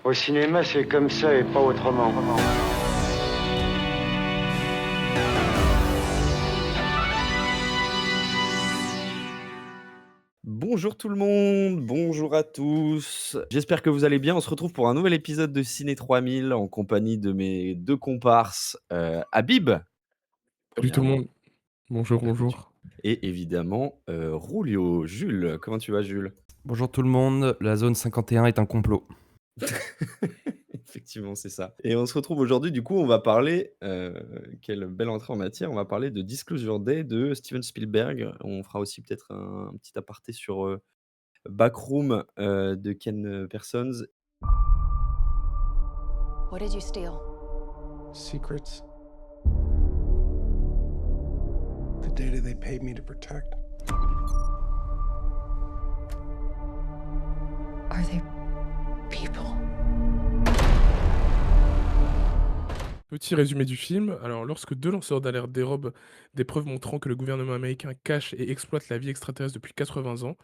Au cinéma, c'est comme ça et pas autrement. Bonjour tout le monde, bonjour à tous. J'espère que vous allez bien. On se retrouve pour un nouvel épisode de Ciné 3000 en compagnie de mes 2 comparses, Habib, Salut tout le premièrement, monde. Bonjour, comme d'habitude, bonjour. et évidemment, Roulio. Jules, comment tu vas Jules? Bonjour tout le monde, la zone 51 est un complot. Effectivement, c'est ça. Et on se retrouve aujourd'hui, du coup, on va parler, quelle belle entrée en matière, on va parler de Disclosure Day de Steven Spielberg. On fera aussi peut-être un petit aparté sur, Backroom, de Ken Parsons. What did you steal? Secrets. The data they paid me to protect. Are they people? Petit résumé du film. Alors, lorsque deux lanceurs d'alerte dérobent des preuves montrant que le gouvernement américain cache et exploite la vie extraterrestre depuis 80 ans,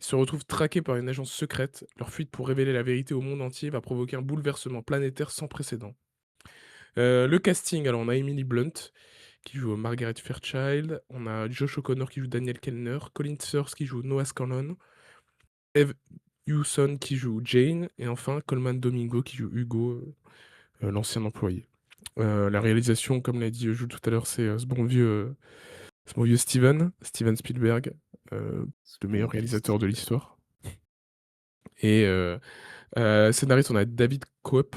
ils se retrouvent traqués par une agence secrète. Leur fuite pour révéler la vérité au monde entier va provoquer un bouleversement planétaire sans précédent. Le casting, alors on a Emily Blunt qui joue Margaret Fairchild, on a Josh O'Connor qui joue Daniel Kellner, Colin Sears qui joue Noah Scanlon, Eve Hewson qui joue Jane, et enfin Coleman Domingo qui joue Hugo, l'ancien employé. La réalisation, comme l'a dit Jules tout à l'heure, c'est ce bon vieux Steven Spielberg, le meilleur réalisateur de l'histoire. Et scénariste, on a David Koepp,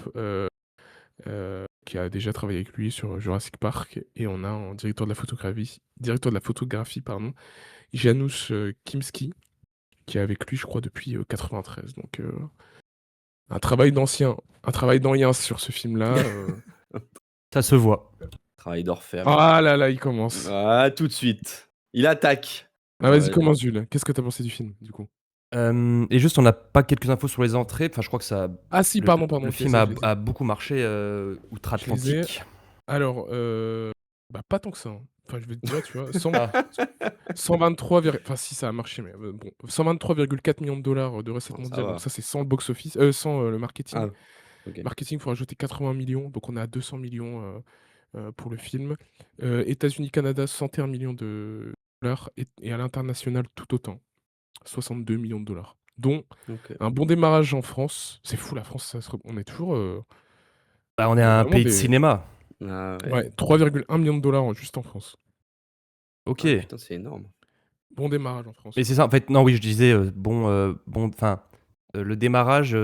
qui a déjà travaillé avec lui sur Jurassic Park, et on a en directeur de la photographie, pardon, Janusz Kinski, qui est avec lui, je crois, depuis 93. Donc un travail d'ancien, un travail d'Anciens sur ce film-là. Ça se voit. Travail d'orfèvre. Ah là là, il commence. Ah, tout de suite. Il attaque. Ah vas-y, Ouais, commence Jules. Qu'est-ce que t'as pensé du film, du coup? Et juste, on n'a pas quelques infos sur les entrées. Enfin, je crois que ça, Ah si, le, pardon, le ok, film ça a, je les ai. a beaucoup marché Je les ai. outre-Atlantique. Alors, bah pas tant que ça, hein. Enfin, je vais te dire, tu vois, Ah, 123, enfin si ça a marché, mais bon, 123,4 millions de dollars de recettes oh, ça mondiales, donc va. ça c'est sans le box-office, sans le marketing. Ah, OK. Marketing, il faut rajouter 80 millions, donc on est à 200 millions pour le film. États-Unis, Canada, 101 millions de dollars, et à l'international tout autant, 62 millions de dollars. Dont OK. un bon démarrage en France. C'est fou, la France, on est toujours. bah, on est On a un vraiment pays de des. cinéma. Ah ouais. Ouais, 3,1 millions de dollars juste en France. Ok. Ah putain, c'est énorme. Bon démarrage en Mais France. c'est ça, en fait, non, oui, je disais, enfin, le démarrage,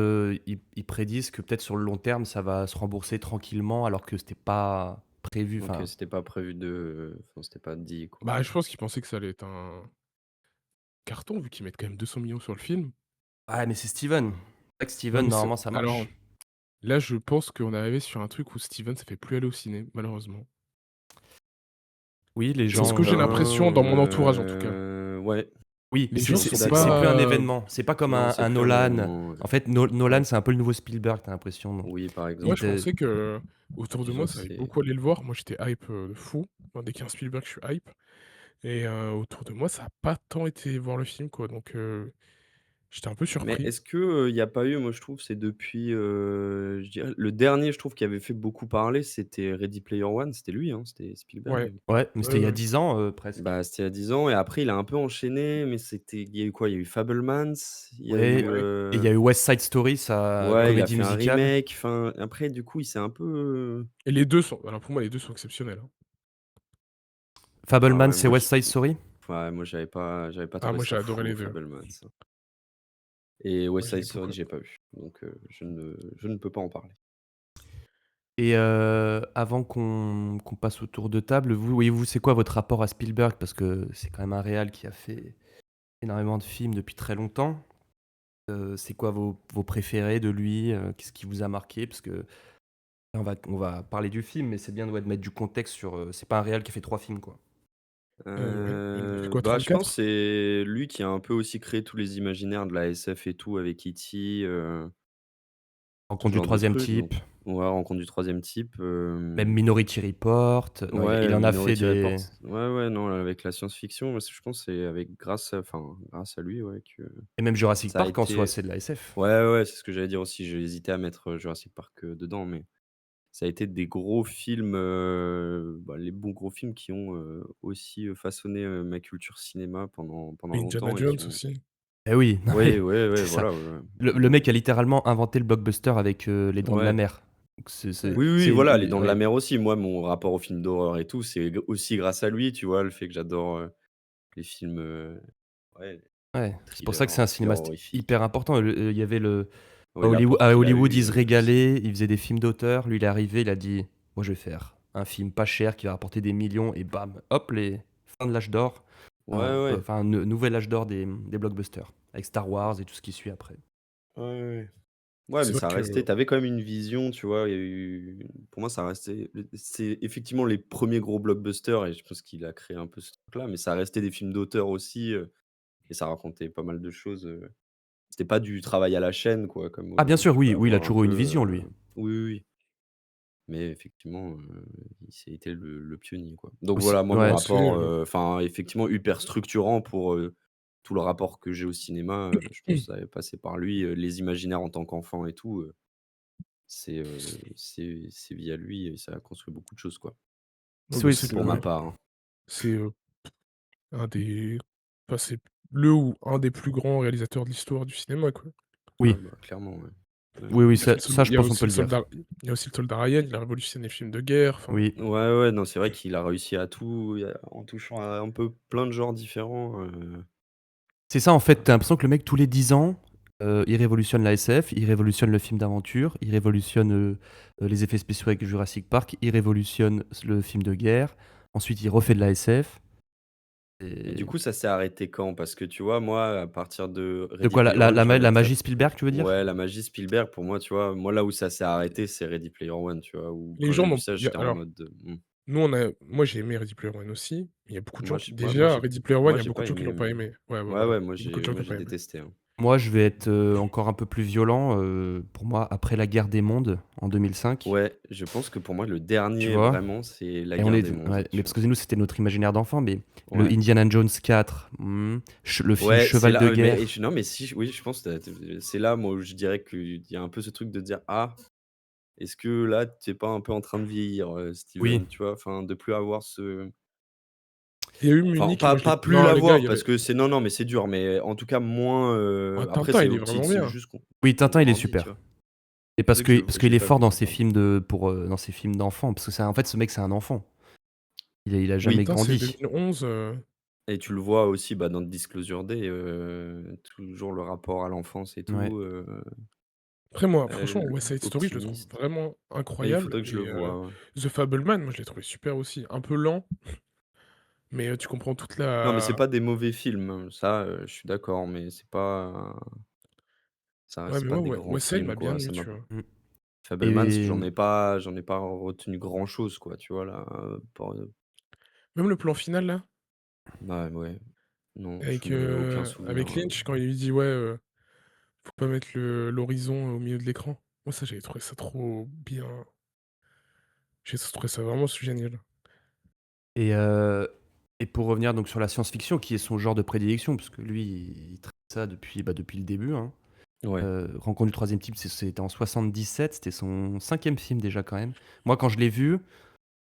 ils prédisent que peut-être sur le long terme, ça va se rembourser tranquillement, alors que c'était pas prévu. OK, Enfin, c'était pas prévu de enfin, c'était pas dit, quoi. Bah, je pense qu'ils pensaient que ça allait être un carton, vu qu'ils mettent quand même 200 millions sur le film. ouais, mais c'est Steven. C'est vrai que Non, Steven, mais normalement, ça alors, marche. là, je pense qu'on est arrivé sur un truc où Steven, ça fait plus aller au ciné, malheureusement. Oui, les C'est ce gens. que j'ai l'impression dans mon entourage, en tout cas. Ouais, Oui, Les je suis gens, c'est aussi sont c'est d'accord. plus un pas. événement. C'est pas comme Non, un c'est un plus un Nolan. événement, ouais. En fait, Nolan, Ouais. c'est un peu le nouveau Spielberg, tu as l'impression, donc Oui, par Moi, il exemple. je te pensais que autour de Disons moi, que ça allait c'est beaucoup aller le voir. Moi, j'étais hype de fou. Enfin, dès qu'il y a un Spielberg, je suis hype. Et autour de moi, ça a pas tant été voir le film, quoi. Donc, j'étais un peu mais surpris. est-ce que, il y a pas eu, moi je trouve, c'est depuis, je dirais le dernier, je trouve, qui avait fait beaucoup parler, c'était Ready Player One, c'était lui, hein, c'était Ouais, Spielberg. ouais, mais ouais, c'était il y a ouais. 10 ans, presque. Bah, c'était il y a 10 ans et après il a un peu enchaîné, mais c'était il y a eu quoi? Il y a eu Fabelmans, il y a eu, Ouais, Ouais. et il y a eu West Side Story, sa ouais, il a comédie fait un musicale. remake, enfin, après du coup, il s'est un peu, Et les deux sont. Alors, pour moi, les deux sont exceptionnels, hein. ah Fabelman, ouais, c'est moi West Side Story? moi j'avais pas Ah, trouvé moi, j'ai ça adoré fou, les deux. Fabelmans et Moi, West Side j'ai Story, beaucoup. j'ai pas vu, donc je ne peux pas en parler. Et avant qu'on passe au tour de table, vous, c'est quoi votre rapport à Spielberg? Parce que c'est quand même un réal qui a fait énormément de films depuis très longtemps. C'est quoi vos préférés de lui? Qu'est-ce qui vous a marqué? Parce que là, on va parler du film, mais c'est bien de mettre du contexte sur, c'est pas un réal qui a fait 3 films, quoi. Ouais. Il a fait quoi, Bah, je pense 34? que c'est lui qui a un peu aussi créé tous les imaginaires de la SF et tout avec E.T., ce Rencontre du genre de troisième truc, type, donc ouais, Rencontre du troisième type, même Minority Report. Non, il ouais, en a fait Minority Report. des. Ouais, ouais, non, avec la science-fiction, moi, je pense que c'est avec grâce à lui, ouais, que Et même Jurassic ça a Park en soi, été c'est de la SF. ouais, ouais, c'est ce que j'allais dire aussi. J'ai hésité à mettre, Jurassic Park, dedans, mais ça a été des gros films, les bons gros films qui ont, aussi, façonné, ma culture cinéma pendant Indiana longtemps et qui Jones ont aussi. Eh oui, non ouais, mais ouais, ouais, c'est ça. voilà, ouais, ouais. Le mec a littéralement inventé le blockbuster avec, Les Dents de la Ouais. Mer. Donc c'est Ouais. Oui, oui, c'est voilà, Les Dents de la ouais, Mer aussi. Moi, mon rapport aux films d'horreur et tout, c'est aussi grâce à lui, tu vois? Le fait que j'adore, les films, ouais, ouais. C'est pour ça que c'est un thrillers cinéaste horrifiques. hyper important. Il y avait le Ouais, l'apport À qu'il a Hollywood, eu, ils se aussi. régalaient, ils faisaient des films d'auteur. Lui, il est arrivé, il a dit: «Moi, je vais faire un film pas cher qui va rapporter des millions» et bam, hop, les fin de l'âge d'or, Ouais, ouais. enfin, nouvel âge d'or des blockbusters, avec Star Wars et tout ce qui suit après. Ouais, ouais. Ouais, mais C'est vrai ça restait que tu avais quand même une vision, tu vois? Il y a eu pour moi, ça restait c'est effectivement les premiers gros blockbusters et je pense qu'il a créé un peu ce truc-là, mais ça restait des films d'auteur aussi, et ça racontait pas mal de choses, C'était pas du travail à la chaîne, quoi, comme, Ah bien sûr, tu peux oui, oui, il a avoir un toujours eu peu, une vision, lui. oui, oui, oui, mais effectivement, il été le pionnier, quoi. Donc Aussi voilà, moi, mon ouais. c'est rapport, enfin, effectivement, hyper structurant pour, tout le rapport que j'ai au cinéma, je pense que ça avait passé par lui, les imaginaires en tant qu'enfant et tout, c'est via lui et ça a construit beaucoup de choses, quoi. ouais, bah, Oui, c'est Pour ma le part, hein. c'est, un des enfin, c'est le ou un des plus grands réalisateurs de l'histoire du cinéma, quoi. Ouais, oui, bah, clairement, ouais. Ouais. oui, oui, Il a fait ça le ça, soldat je il y a pense on aussi peut le le dire. soldat il y a aussi le soldat Ryan, il a révolutionné les films de guerre, enfin, Oui. Ouais, ouais, non, c'est vrai qu'il a réussi à tout, en touchant à un peu plein de genres différents, C'est ça en fait, tu l'impression que le mec tous les 10 ans, il révolutionne la SF, il révolutionne le film d'aventure, il révolutionne, les effets spéciaux avec Jurassic Park, il révolutionne le film de guerre, ensuite il refait de la SF et du et coup, ça s'est arrêté quand? Parce que tu vois, moi, à partir de de Ready quoi? Player One, La j'avais magie déjà Spielberg, tu veux dire? ouais, la magie Spielberg pour moi, tu vois? Moi, là où ça s'est arrêté, c'est Ready Player One, tu vois? Où les quand j'ai gens vu n'ont ça, il y a j'étais en alors, mode, nous on a moi j'ai aimé Ready Player One aussi, mais il y a beaucoup de gens moi qui j'ai ouais, moi déjà j'ai Ready Player One, moi il y a j'ai beaucoup pas de gens qui aimé, l'ont pas moi. aimé. Ouais, ouais, Ouais, voilà, ouais, moi il y a beaucoup de gens qui moi l'ont j'ai pas aimé. détesté, hein. Moi, je vais être, encore un peu plus violent, pour moi, après La Guerre des mondes en 2005, Ouais, je pense que pour moi, le tu dernier vois? vraiment, c'est La Et on Guerre est des mondes, ouais, mais tu parce vois? que nous, c'était notre imaginaire d'enfant, mais le Ouais. Indiana Jones 4, le film Ouais, c'est Cheval de là, mais guerre. non, mais si, oui, je pense que c'est là, moi, où je dirais qu'il y a un peu ce truc de dire: «Ah, est-ce que là, tu es pas un peu en train de vieillir, Oui. Steven?» Tu vois? Enfin, de plus avoir ce Il y a eu enfin, Munich, pas moi je l'ai pas plus non les gars, il l'avoir y parce avait que c'est non, non, mais c'est dur, mais en tout cas moins, après Tintin, c'est il est au petit vraiment c'est bien. juste Oui, qu'on Tintin, il est grandit, tu super. vois? Et C'est que parce qu'il j'ai est pas fort vu dans ses Tintin. films dans ses films d'enfants, parce que c'est en fait, ce mec, c'est un enfant. Il a jamais Oui, Tintin, c'est grandi. 2011, et tu le vois aussi, bah, dans Disclosure Day, toujours le rapport à l'enfance et Ouais. tout, après moi, franchement, West Side Story, je le trouve optimiste. vraiment Et il incroyable faudrait que je le et voie, ouais. The Fabelman, moi je l'ai trouvé super aussi. Un peu lent, mais tu comprends toute Non, mais c'est la pas des mauvais films, hein, ça, je suis d'accord, mais ça ouais, reste mais pas moi, des grands West Side films, m'a bien quoi. eu, Ça m'a tu vois? Mmh. Fabelmans, Et j'en ai pas retenu grand chose, quoi, tu vois, là, pour, Même le plan final là, bah, ouais, non, je avec, me aucun souvenir, avec Lynch quand il lui dit: «Ouais, faut pas mettre le l'horizon au milieu de l'écran». Moi ça, j'avais trouvé ça trop bien. J'ai trouvé ça vraiment génial. et heu et pour revenir donc sur la science-fiction, qui est son genre de prédilection, parce que lui, il traite ça depuis, bah, depuis le début, hein. ouais. Rencontre du troisième type, c'était en 77, c'était son 5e film déjà quand même. Moi, quand je l'ai vu,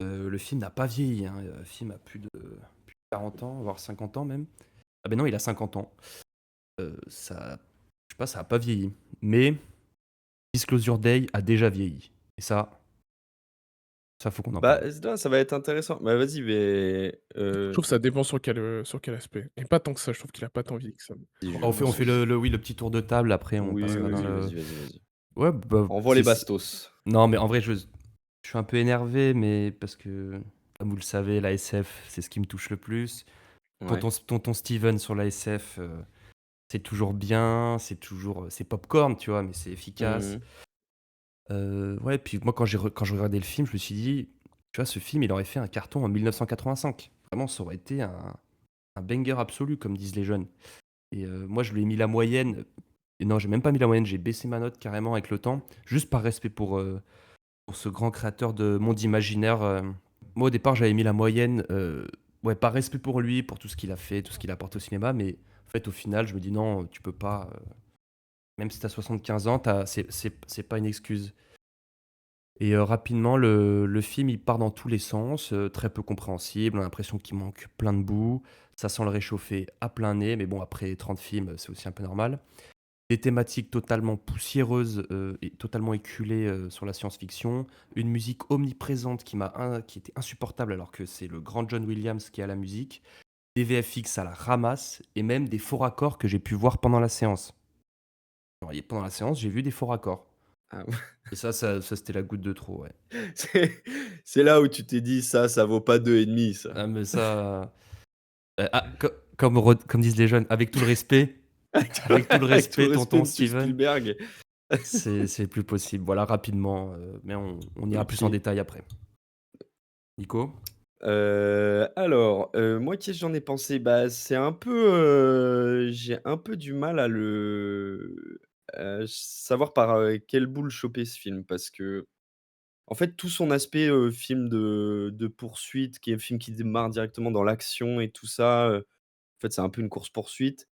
le film n'a pas vieilli, hein, le film a plus de 40 ans, voire 50 ans même. Ah ben non, il a 50 ans. Ça je sais pas, ça a pas vieilli. Mais Disclosure Day a déjà vieilli et ça faut qu'on en Bah, parle. là, ça va être intéressant. Bah, vas-y, mais Je trouve que ça dépend sur quel aspect et pas tant que ça, je trouve qu'il a pas tant vieilli que ça. vas-y, je Franchement, On c'est fait le petit tour de table, après on oui, passera dans vas-y, le vas-y, vas-y, vas-y. ouais, bah, Envoie les bastos. non, mais en vrai, je suis un peu énervé, mais parce que, comme vous le savez, la SF, c'est ce qui me touche le plus. Ouais. Tonton Steven sur la SF, c'est toujours bien, c'est popcorn, tu vois? Mais c'est efficace. Mmh. Ouais, puis moi, quand je regardais le film, je me suis dit: «Tu vois, ce film, il aurait fait un carton en 1985». Vraiment, ça aurait été un banger absolu, comme disent les jeunes. Et moi, je lui ai mis la moyenne. Et non, j'ai même pas mis la moyenne, j'ai baissé ma note carrément avec le temps, juste par respect pour ce grand créateur de monde imaginaire. Moi, au départ, j'avais mis la moyenne, ouais, par respect pour lui, pour tout ce qu'il a fait, tout ce qu'il apporte au cinéma, mais en fait, au final, je me dis: «Non, tu peux pas, même si tu as 75 ans, c'est pas une excuse». Et rapidement, le film, il part dans tous les sens, très peu compréhensible. On a l'impression qu'il manque plein de bouts. Ça sent le réchauffer à plein nez, mais bon, après 30 films, c'est aussi un peu normal. Des thématiques totalement poussiéreuses, et totalement éculées, sur la science-fiction. Une musique omniprésente qui était insupportable alors que c'est le grand John Williams qui a la musique. Des VFX à la ramasse et même des faux raccords que j'ai pu voir pendant la séance. Alors, pendant la séance, j'ai vu des faux raccords. Ah Et ça, c'était la goutte de trop, ouais. c'est c'est là où tu t'es dit: «Ça vaut pas 2,5 ça». Ah mais ça, comme disent les jeunes, avec tout le Avec tout le respect, respect, tonton monsieur Steven, Spielberg. c'est plus possible. Voilà rapidement, mais on ira plus en OK. détail après. Nico? Alors, moi, qu'est-ce que j'en ai pensé? Bah, c'est un peu, j'ai un peu du mal à savoir par, quelle boule choper ce film parce que en fait, tout son aspect, film de poursuite, qui est un film qui démarre directement dans l'action et tout ça, en fait, c'est un peu une course-poursuite.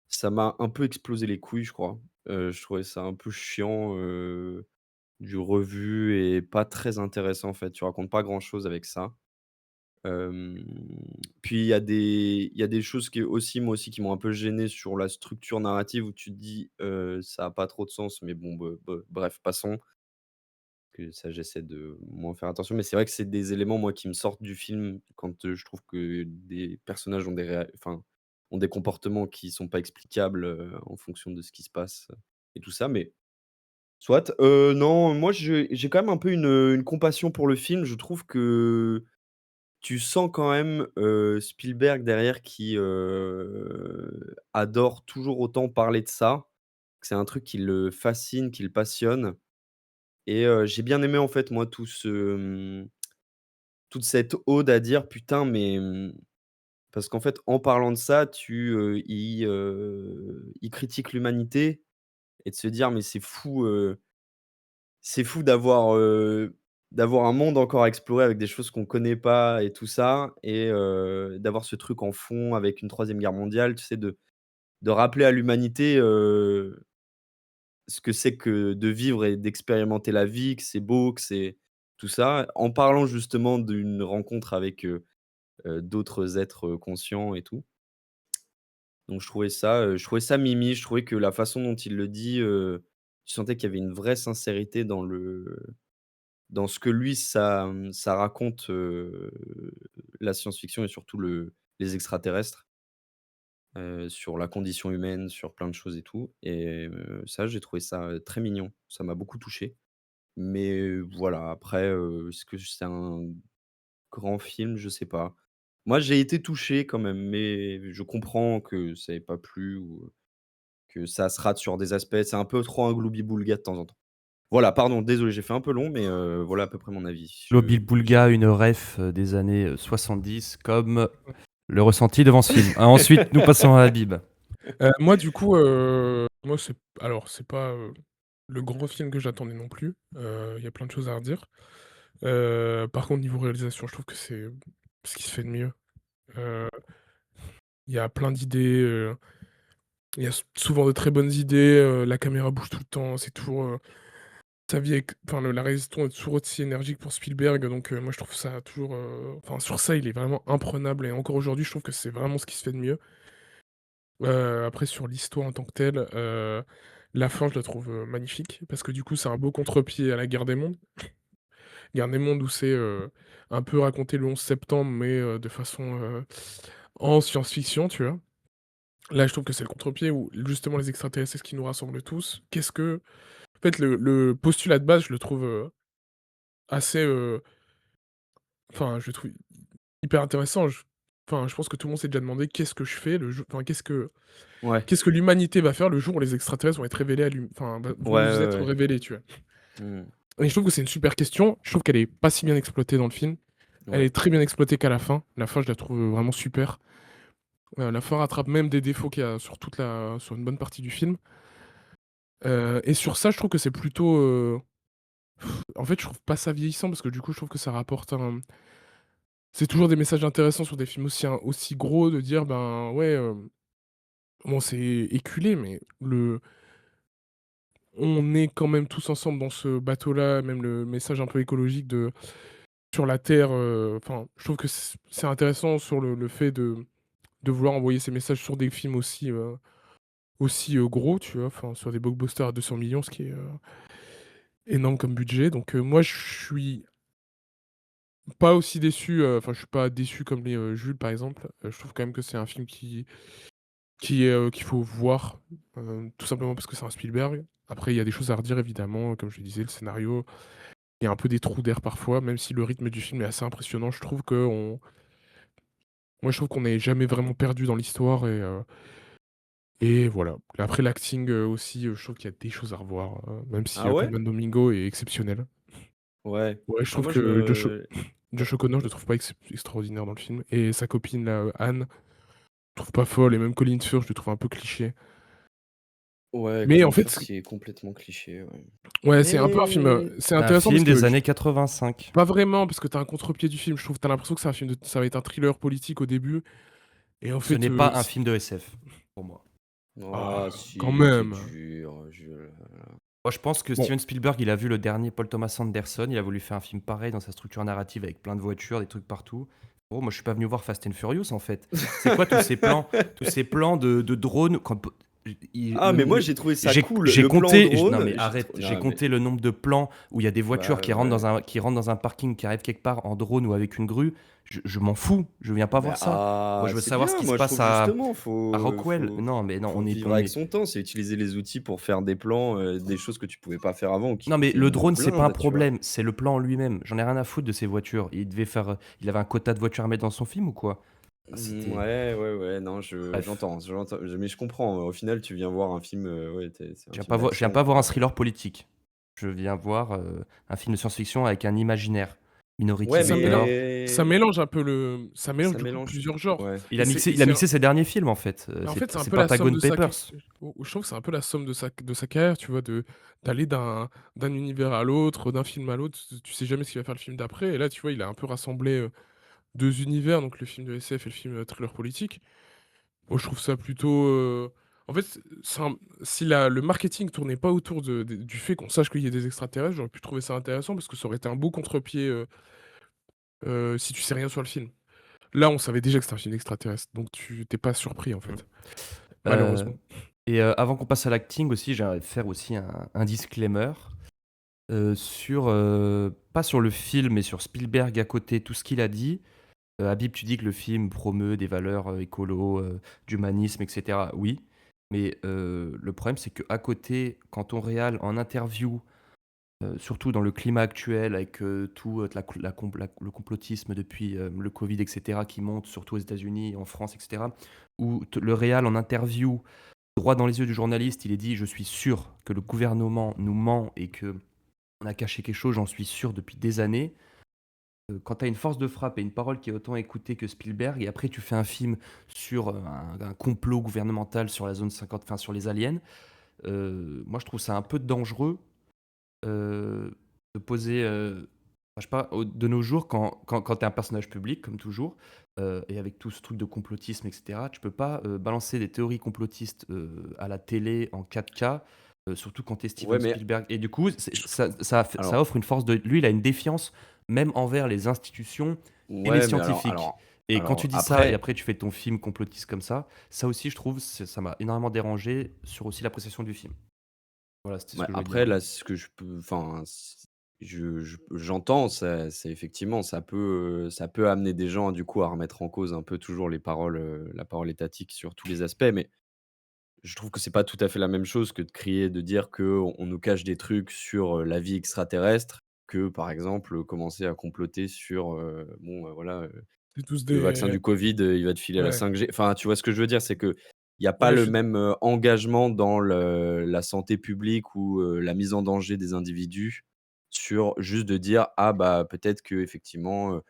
Ça m'a un peu explosé les couilles, je crois. Je trouvais ça un peu chiant, du revu et pas très intéressant, en fait. Tu racontes pas grand-chose avec ça. Hem, Puis il y a des choses qui aussi, moi aussi, qui m'ont un peu gêné sur la structure narrative où tu te dis, «Ça a pas trop de sens», mais bon, bref, passons, que ça, j'essaie de moins faire attention. Mais c'est vrai que c'est des éléments, moi, qui me sortent du film quand, je trouve que des personnages ont des comportements qui sont pas explicables, en fonction de ce qui se passe, et tout ça, mais soit. Non, moi, j'ai quand même un peu une compassion pour le film. Je trouve que tu sens quand même, Spielberg derrière qui, adore toujours autant parler de ça, que c'est un truc qui le fascine, qui le passionne, et j'ai bien aimé en fait moi toute cette ode à dire: «Putain mais», parce qu'en fait en parlant de ça il critique l'humanité et de se dire: «Mais c'est fou d'avoir un monde encore à explorer avec des choses qu'on connaît pas et tout ça, et d'avoir ce truc en fond avec une troisième guerre mondiale», tu sais? De rappeler à l'humanité, ce que c'est que de vivre et d'expérimenter la vie, que c'est beau, que c'est tout ça, en parlant justement d'une rencontre avec, d'autres êtres, conscients et tout. Donc je trouvais ça mimi, je trouvais que la façon dont il le dit, tu sentais qu'il y avait une vraie sincérité dans ce que lui ça raconte, la science-fiction et surtout les extraterrestres, sur la condition humaine, sur plein de choses et tout, et ça j'ai trouvé ça, très mignon. Ça m'a beaucoup touché. Mais voilà, après, est-ce que c'est un grand film? Je sais pas. Moi, j'ai été touché quand même, mais je comprends que ça ait pas plu ou que ça se rate sur des aspects. C'est un peu trop un gloubi-boulga de temps en temps. Voilà, pardon, désolé, j'ai fait un peu long, mais voilà à peu près mon avis. Globule J'ai Boulga, une ref, des années, 70 comme le ressenti devant ce film. Ensuite, nous passons à Habib. Moi du coup, moi c'est pas, le grand film que j'attendais non plus. Il y a plein de choses à redire. Par contre niveau réalisation, je trouve que c'est ce qui se fait de mieux. Heu, il y a plein d'idées, il y a souvent de très bonnes idées, la caméra bouge tout le temps, c'est toujours, sa vie avec enfin le la réalisation est toujours aussi énergique pour Spielberg, donc moi je trouve ça toujours, enfin sur ça il est vraiment imprenable et encore aujourd'hui je trouve que c'est vraiment ce qui se fait de mieux. Après sur l'histoire en tant que telle, la fin je la trouve, magnifique parce que du coup c'est un beau contre-pied à la Guerre des mondes. Guerre des mondes où c'est, un peu raconter le 11 septembre mais, de façon, en science-fiction, tu vois? Là je trouve que c'est le contre-pied où justement les extraterrestres c'est ce qui nous rassemble tous. En fait le postulat de base je le trouve, assez, enfin je le trouve hyper intéressant. Je pense que tout le monde s'est déjà demandé: «Qu'est-ce que je fais le jour enfin ouais. qu'est-ce que l'humanité va faire le jour où les extraterrestres vont être révélés à Ouais, vont nous ouais, être ouais. révélés?» tu vois? Mmh. Et je trouve que c'est une super question. Je trouve qu'elle est pas si bien exploitée dans le film. Elle Ouais. est très bien exploitée qu'à la fin. La fin, je la trouve, vraiment super. La fin rattrape même des défauts qu'il y a sur une bonne partie du film. Et sur ça, je trouve que c'est plutôt, en fait, je trouve pas ça vieillissant parce que du coup, je trouve que ça rapporte un c'est toujours des messages intéressants sur des films aussi gros de dire, ben, ouais, bon, c'est éculé, mais on est quand même tous ensemble dans ce bateau-là, même le message un peu écologique de sur la terre, enfin, je trouve que c'est intéressant sur le fait de vouloir envoyer ces messages sur des films aussi gros, tu vois? Enfin, sur des blockbusters à 200 millions, ce qui est, énorme comme budget. Donc, moi, je suis pas aussi déçu, enfin, je suis pas déçu comme les, Jules, par exemple. Je trouve quand même que c'est un film qu'il faut voir, tout simplement parce que c'est un Spielberg. Après, il y a des choses à redire évidemment, comme je le disais, le scénario, il y a un peu des trous d'air parfois, même si le rythme du film est assez impressionnant. Moi, je trouve qu'on n'est jamais vraiment perdu dans l'histoire et voilà. Après l'acting, aussi, je trouve qu'il y a des choses à revoir, même si, Ah ouais? Colman Domingo est exceptionnel. Ouais. Ouais, je Ah trouve moi je que me Josh O'Connor, je le trouve pas extraordinaire dans le film et sa copine là, Anne, je trouve pas folle et même Colin Firth, je le trouve un peu cliché. Ouais, Mais en Colin fait, Firth qui est complètement cliché, ouais. ouais, c'est un peu un film, Mais c'est Un intéressant parce film que des années 85. pas vraiment parce que tu as un contre-pied du film, je trouve. Tu as l'impression que c'est un film ça va être un thriller politique au début et en Ce fait, n'est pas un film de SF, pour moi. ah quand si, t'es même. dur, Jules. Moi, je pense que Bon, Steven Spielberg, il a vu le dernier Paul Thomas Anderson, il a voulu faire un film pareil dans sa structure narrative avec plein de voitures, des trucs partout. Oh, moi, je suis pas venu voir Fast and Furious, en fait. C'est quoi tous ces plans de drones Ah mais moi j'ai trouvé ça cool, j'ai le plan compté, non drone, mais arrête, j'ai non mais compté le nombre de plans où il y a des voitures bah ouais. qui rentrent dans un parking, qui arrivent quelque part en drone ou avec une grue. Je m'en fous, je viens pas Bah, voir ça. Moi, je veux c'est savoir ce bien, qui se moi je passe trouve justement, à Rockwell. Non, mais non, faut vivre avec son temps, c'est utiliser les outils pour faire des plans, des choses que tu pouvais pas faire avant ou qui Non, mais coûtaient le une drone, c'est pas un blinde, tu vois? problème, c'est le plan en lui-même. J'en ai rien à foutre de ces voitures. Il avait un quota de voitures à mettre dans son film ou quoi? Ah, c'était Ouais, ouais, ouais, non, bref, mais je comprends, au final tu viens voir un film, ouais, c'est un film je viens d'action pas voir un quoi. thriller politique. Je viens voir, un film de science-fiction avec un imaginaire. Minority Ouais, ça mélange Report. ça mais mélange un peu ça mélange ça du coup mélange plusieurs genres ouais. et c'est et Il a c'est mixé ses derniers films, en fait. mais en fait, c'est un C'est peu pas la somme Pagon de sa Papers. je trouve que c'est un peu la somme de sa carrière, tu vois? D'aller d'un univers à l'autre, d'un film à l'autre, tu sais jamais ce qu'il va faire le film d'après et là, tu vois, il a un peu rassemblé, 2 univers, donc le film de SF et le film, thriller politique. Moi, je trouve ça plutôt, en fait, c'est un si le marketing tournait pas autour du fait qu'on sache qu'il y a des extraterrestres, j'aurais pu trouver ça intéressant parce que ça aurait été un beau contre-pied, si tu sais rien sur le film. Là, on savait déjà que c'était un film d'extraterrestres, donc tu pas surpris, en Mmh. fait, Heu malheureusement. et avant qu'on passe à l'acting aussi, j'aimerais faire aussi un disclaimer, sur, pas sur le film, mais sur Spielberg à côté, tout ce qu'il a dit. Habib, tu dis que le film promeut des valeurs, écolo, d'humanisme et cetera. Oui, mais le problème, c'est qu'à côté, quand ton réal, en interview, surtout dans le climat actuel avec, tout, le complotisme depuis, le covid et cetera qui monte, surtout aux États-Unis, en France et cetera, où le réal en interview, droit dans les yeux du journaliste, il est dit: «Je suis sûr que le gouvernement nous ment et qu'on a caché quelque chose, j'en suis sûr depuis des années». Quand tu as une force de frappe et une parole qui est autant écoutée que Spielberg et après tu fais un film sur, un complot gouvernemental sur la zone 50, enfin sur les aliens, moi je trouve ça un peu dangereux, de poser, enfin, je sais pas, de nos jours quand tu es un personnage public comme toujours, et avec tout ce truc de complotisme et cetera, tu peux pas, balancer des théories complotistes, à la télé en 4K, surtout quand tu es Ouais, Steven mais Spielberg et du coup, je ça alors offre une force de lui, il a une défiance même envers les institutions et les ouais, mais scientifiques et quand tu dis ça et après après tu fais ton film complotiste comme ça aussi je trouve, ça m'a énormément dérangé sur aussi l'appréciation du film. Voilà, c'était ce ouais, que je voulais dire. après là, ce que je peux enfin, j'entends, ça c'est effectivement, ça peut amener des gens, du coup, à remettre en cause un peu toujours la parole étatique sur tous les aspects, mais je trouve que c'est pas tout à fait la même chose que de crier, de dire qu'on nous cache des trucs sur, la vie extraterrestre, que, par exemple, commencer à comploter sur, bon, voilà, C'est tous le vaccin des du Covid, il va te filer la ouais, 5G. Enfin, tu vois ce que je veux dire? C'est qu'il y a pas ouais, le je même, engagement dans la santé publique ou, la mise en danger des individus sur juste de dire: «Ah bah, peut-être qu'effectivement,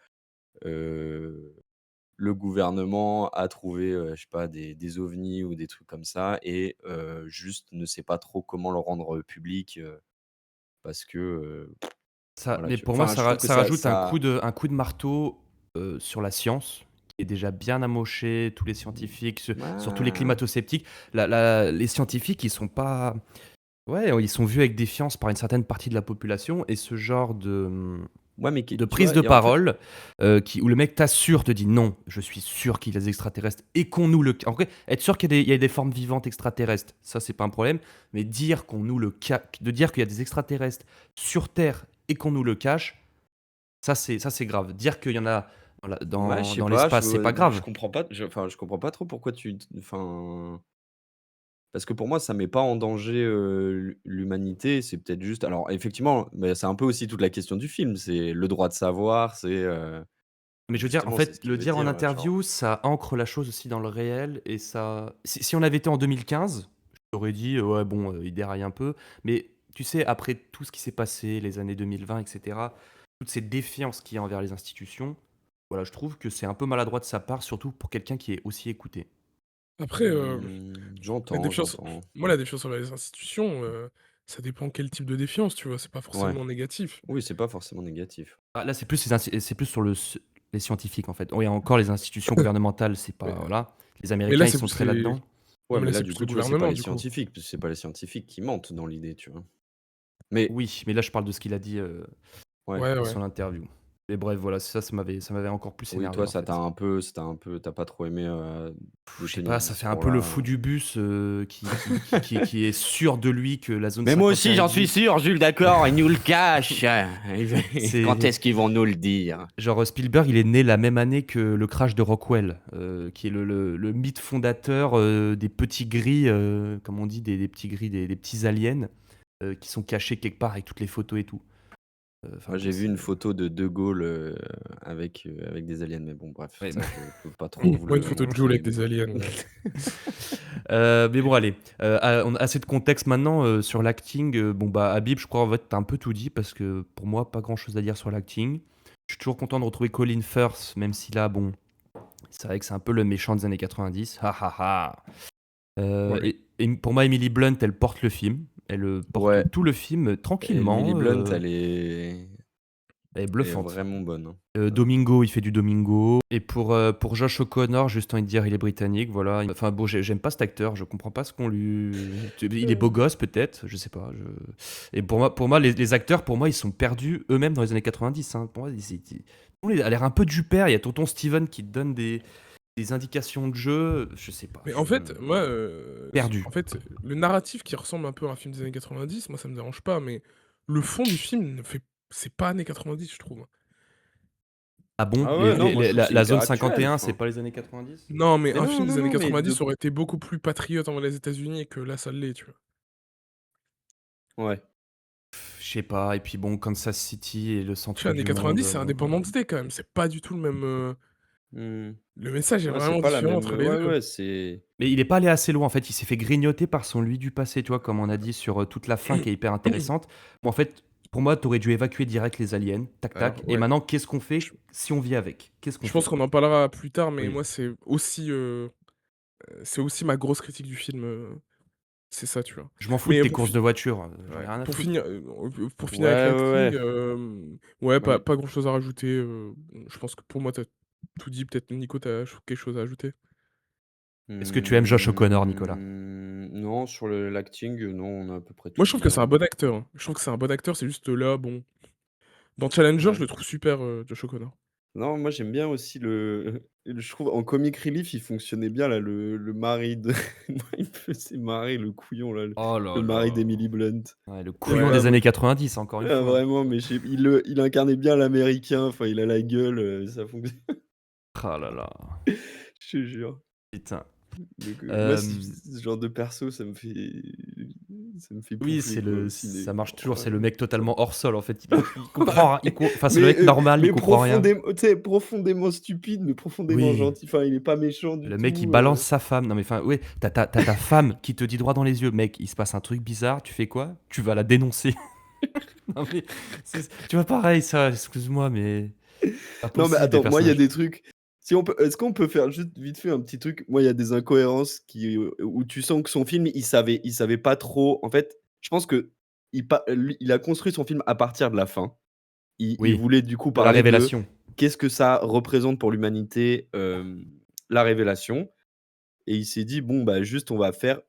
le gouvernement a trouvé, je sais pas, des ovnis ou des trucs comme ça et juste ne sait pas trop comment le rendre public, parce que, Ça, voilà, mais tu pour moi, enfin, je trouve que ça ça rajoute ça un coup de marteau sur la science, qui est déjà bien amoché, tous les scientifiques, surtout les ah, climato-sceptiques. Les scientifiques, ils sont pas. Ouais, ils sont vus avec défiance par une certaine partie de la population, et ce genre ouais, mais de tu prise vois? de Et en fait parole où le mec t'assure, te dit non, je suis sûr qu'il y a des extraterrestres et qu'on nous le. En vrai, être sûr il y a des formes vivantes extraterrestres, ça c'est pas un problème, mais dire qu'on nous le de dire qu'il y a des extraterrestres sur Terre et qu'on nous le cache, ça c'est grave. Dire qu'il y en a ouais, je sais dans pas, l'espace, c'est pas je grave. comprends pas, enfin, je comprends pas trop pourquoi enfin, parce que pour moi, ça met pas en danger, l'humanité, c'est peut-être juste alors effectivement, mais c'est un peu aussi toute la question du film, c'est le droit de savoir, c'est, Mais je veux dire, en justement, c'est ce fait, qu'il le veut dire en dire, genre interview, ça ancre la chose aussi dans le réel. Et ça, si on avait été en 2015, je t'aurais dit, ouais, bon, il déraille un peu. Mais tu sais, après tout ce qui s'est passé, les années 2020, etc., toutes ces défiances qu'il y a envers les institutions, voilà, je trouve que c'est un peu maladroit de sa part, surtout pour quelqu'un qui est aussi écouté. Après, la j'entends, défiance j'entends. moi, la défiance envers les institutions, ça dépend quel type de défiance, tu vois? C'est pas Ouais. forcément négatif. Oui, c'est pas forcément négatif. Ah, là, c'est plus sur les scientifiques, en fait. Oui, encore les institutions gouvernementales, c'est Mais pas. Voilà. Les mais Américains, là, ils c'est sont plus très les là-dedans. ouais, Ouais, mais mais là, là, c'est du plus coup, le tu vois, c'est pas gouvernement, les du coup. scientifiques, parce que c'est pas les scientifiques qui mentent dans l'idée, tu vois? Mais Oui, mais là, je parle de ce qu'il a dit. ouais. Ouais, Dans ouais. son interview. Et bref, voilà, ça m'avait encore plus Oui, énervé toi, en fait. tu pas trop aimé, Je sais tenir pas, un ça fait un peu le discours-là, fou du bus qui est sûr de lui que la zone Mais moi 51 aussi, j'en suis existe. sûr, Jules, d'accord, ils nous le cachent. Quand C'est est-ce qu'ils vont nous le dire? genre Spielberg, il est né la même année que le crash de Rockwell, qui est le mythe fondateur des petits gris, comme on dit, des petits gris, des petits aliens qui sont cachés quelque part avec toutes les photos et tout. Enfin Moi, bon, j'ai vu c'est. une photo de Gaulle, avec des aliens, mais bon, bref, Ouais, ça, je peux pas trop vous Moi, une le photo de Joe montrer, avec mais des aliens, Mais bon, allez, on a assez de contexte maintenant sur l'acting. Bon, bah, Habib, je crois en fait, t'as un peu tout dit parce que pour moi, pas grand chose à dire sur l'acting. Je suis toujours content de retrouver Colin Firth, même si là, bon, c'est vrai que c'est un peu le méchant des années 90. Ha ha ha. ouais. Et pour moi, Emily Blunt, elle porte le film. Elle porte ouais, tout le film Emily tranquillement. Blunt, Elle est elle est bluffante. vraiment bonne, hein. Domingo, il fait du Domingo. Et pour Josh O'Connor, juste envie de dire, il est britannique, voilà. Enfin bon, j'aime pas cet acteur, je comprends pas ce qu'on lui. Il est beau gosse peut-être, je sais pas. Et pour moi les acteurs, pour moi, ils sont perdus eux-mêmes dans les années 90. Hein. Pour moi, il a l'air un peu du père. Il y a tonton Steven qui te donne des indications de jeu, je sais pas. Mais en fait, moi, Perdu. en fait, le narratif qui ressemble un peu à un film des années 90, moi, ça me dérange pas, mais le fond du film ne fait c'est pas années 90, je trouve. Ah bon? Ah ouais, non, moi, je trouve que c'est La zone hyper actuel, 51, c'est enfin. pas les années 90? Non, mais Mais un non, film non, des années non, mais 90 aurait été beaucoup plus patriote envers les États-Unis que là, ça l'est, tu vois? ouais. Je sais pas. Et puis bon, Kansas City et le Tu vois, centre années du 90, monde. c'est Independence Day quand même, c'est pas du tout le même, Mmh. le message est Ouais, c'est vraiment pas la différent même, entre les ouais, 2. ouais, c'est Mais il est pas allé assez loin en fait, il s'est fait grignoter par son lui du passé, tu vois, comme on a dit sur toute la fin qui est hyper intéressante. Bon, en fait, pour moi, t'aurais dû évacuer direct les aliens, tac Alors, tac, et ouais, maintenant, qu'est-ce qu'on fait je si on vit avec? Qu'est-ce qu'on je pense fait? qu'on en parlera plus tard, mais Oui. moi, c'est aussi ma grosse critique du film, c'est ça, tu vois? Je m'en fous de Mais tes pour courses fi de voiture, j'en ai ouais. rien à pour foutre. finir, pour finir avec Ouais, ouais, l'acting, ouais. ouais, Non, mais pas grand-chose à rajouter, je pense que pour moi, tu as tout dit. Peut-être Nico, tu as quelque chose à ajouter? Est-ce que tu aimes Josh O'Connor, Nicolas? non, sur l'acting, non, on a à peu près Moi, tout je trouve que dit, c'est un hein. bon acteur, hein. Je trouve que c'est un bon acteur, c'est juste là, bon, dans Challenger, je Ouais. le trouve super, Josh O'Connor. Non, moi j'aime bien aussi je trouve en comic relief, il fonctionnait bien là, le mari de moi il me faisait marrer le couillon là, Oh le là mari là. d'Emily Blunt. Ouais, le Je sais couillon Ouais. pas, des moi années 90, encore une ah fois. vraiment, mais il incarnait bien l'américain, enfin il a la gueule, ça fonctionne, Ah là là. je te jure. Putain. Donc moi Hem ce genre de perso, ça me fait Oui, poufler quoi au ciné. ça marche toujours, Ouais. c'est le mec totalement hors sol en fait, il comprend rien, enfin c'est le Mais, mec normal, il mais comprend rien. profondément, tu sais, profondément stupide, mais profondément Oui, gentil. Enfin, il est pas méchant du le mec il tout. balance sa femme. Non mais enfin, ouais, t'as ta femme qui te dit droit dans les yeux, mec, il se passe un truc bizarre, tu fais quoi? Tu vas la dénoncer. Non mais tu vois pareil ça, excuse-moi mais pas Non, mais possible des attends, moi, il y a personnages. des trucs. Si on peut est-ce qu'on peut faire juste vite fait un petit truc? Moi, il y a des incohérences où tu sens que son film, il savait pas trop en fait, je pense que lui, il a construit son film à partir de la fin. Il Oui, voulait du coup de la parler de révélation. qu'est-ce que ça représente pour l'humanité, la révélation et il s'est dit: «Bon, bah, juste on va faire,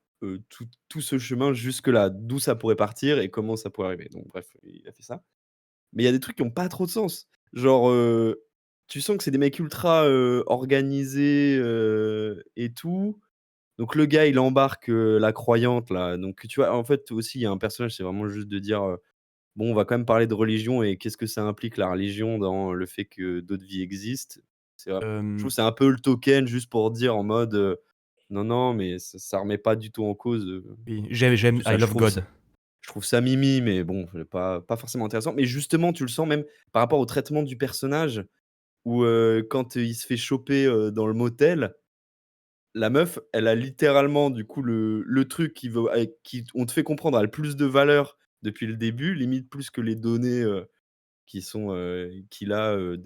tout ce chemin jusque-là, d'où ça pourrait partir et comment ça pourrait arriver». Donc bref, il a fait ça. Mais il y a des trucs qui ont pas trop de sens. Genre, tu sens que c'est des mecs ultra, organisés, et tout. Donc le gars, il embarque, la croyante là, donc tu vois? En fait, aussi, il y a un personnage, c'est vraiment juste de dire, bon, on va quand même parler de religion et qu'est-ce que ça implique la religion dans le fait que d'autres vies existent. Je trouve Hem, que c'est un peu le token juste pour dire en mode, non, non, mais ça remet pas du tout en cause, oui, j'aime tout I ça. Je love trouve ça God. je trouve ça mimi, mais bon, pas forcément intéressant. Mais justement, tu le sens même par rapport au traitement du personnage où, quand, il se fait choper, dans le motel, la meuf, elle a littéralement du coup le truc qui on te fait comprendre a le plus de valeur depuis le début, limite plus que les données, qu'il a,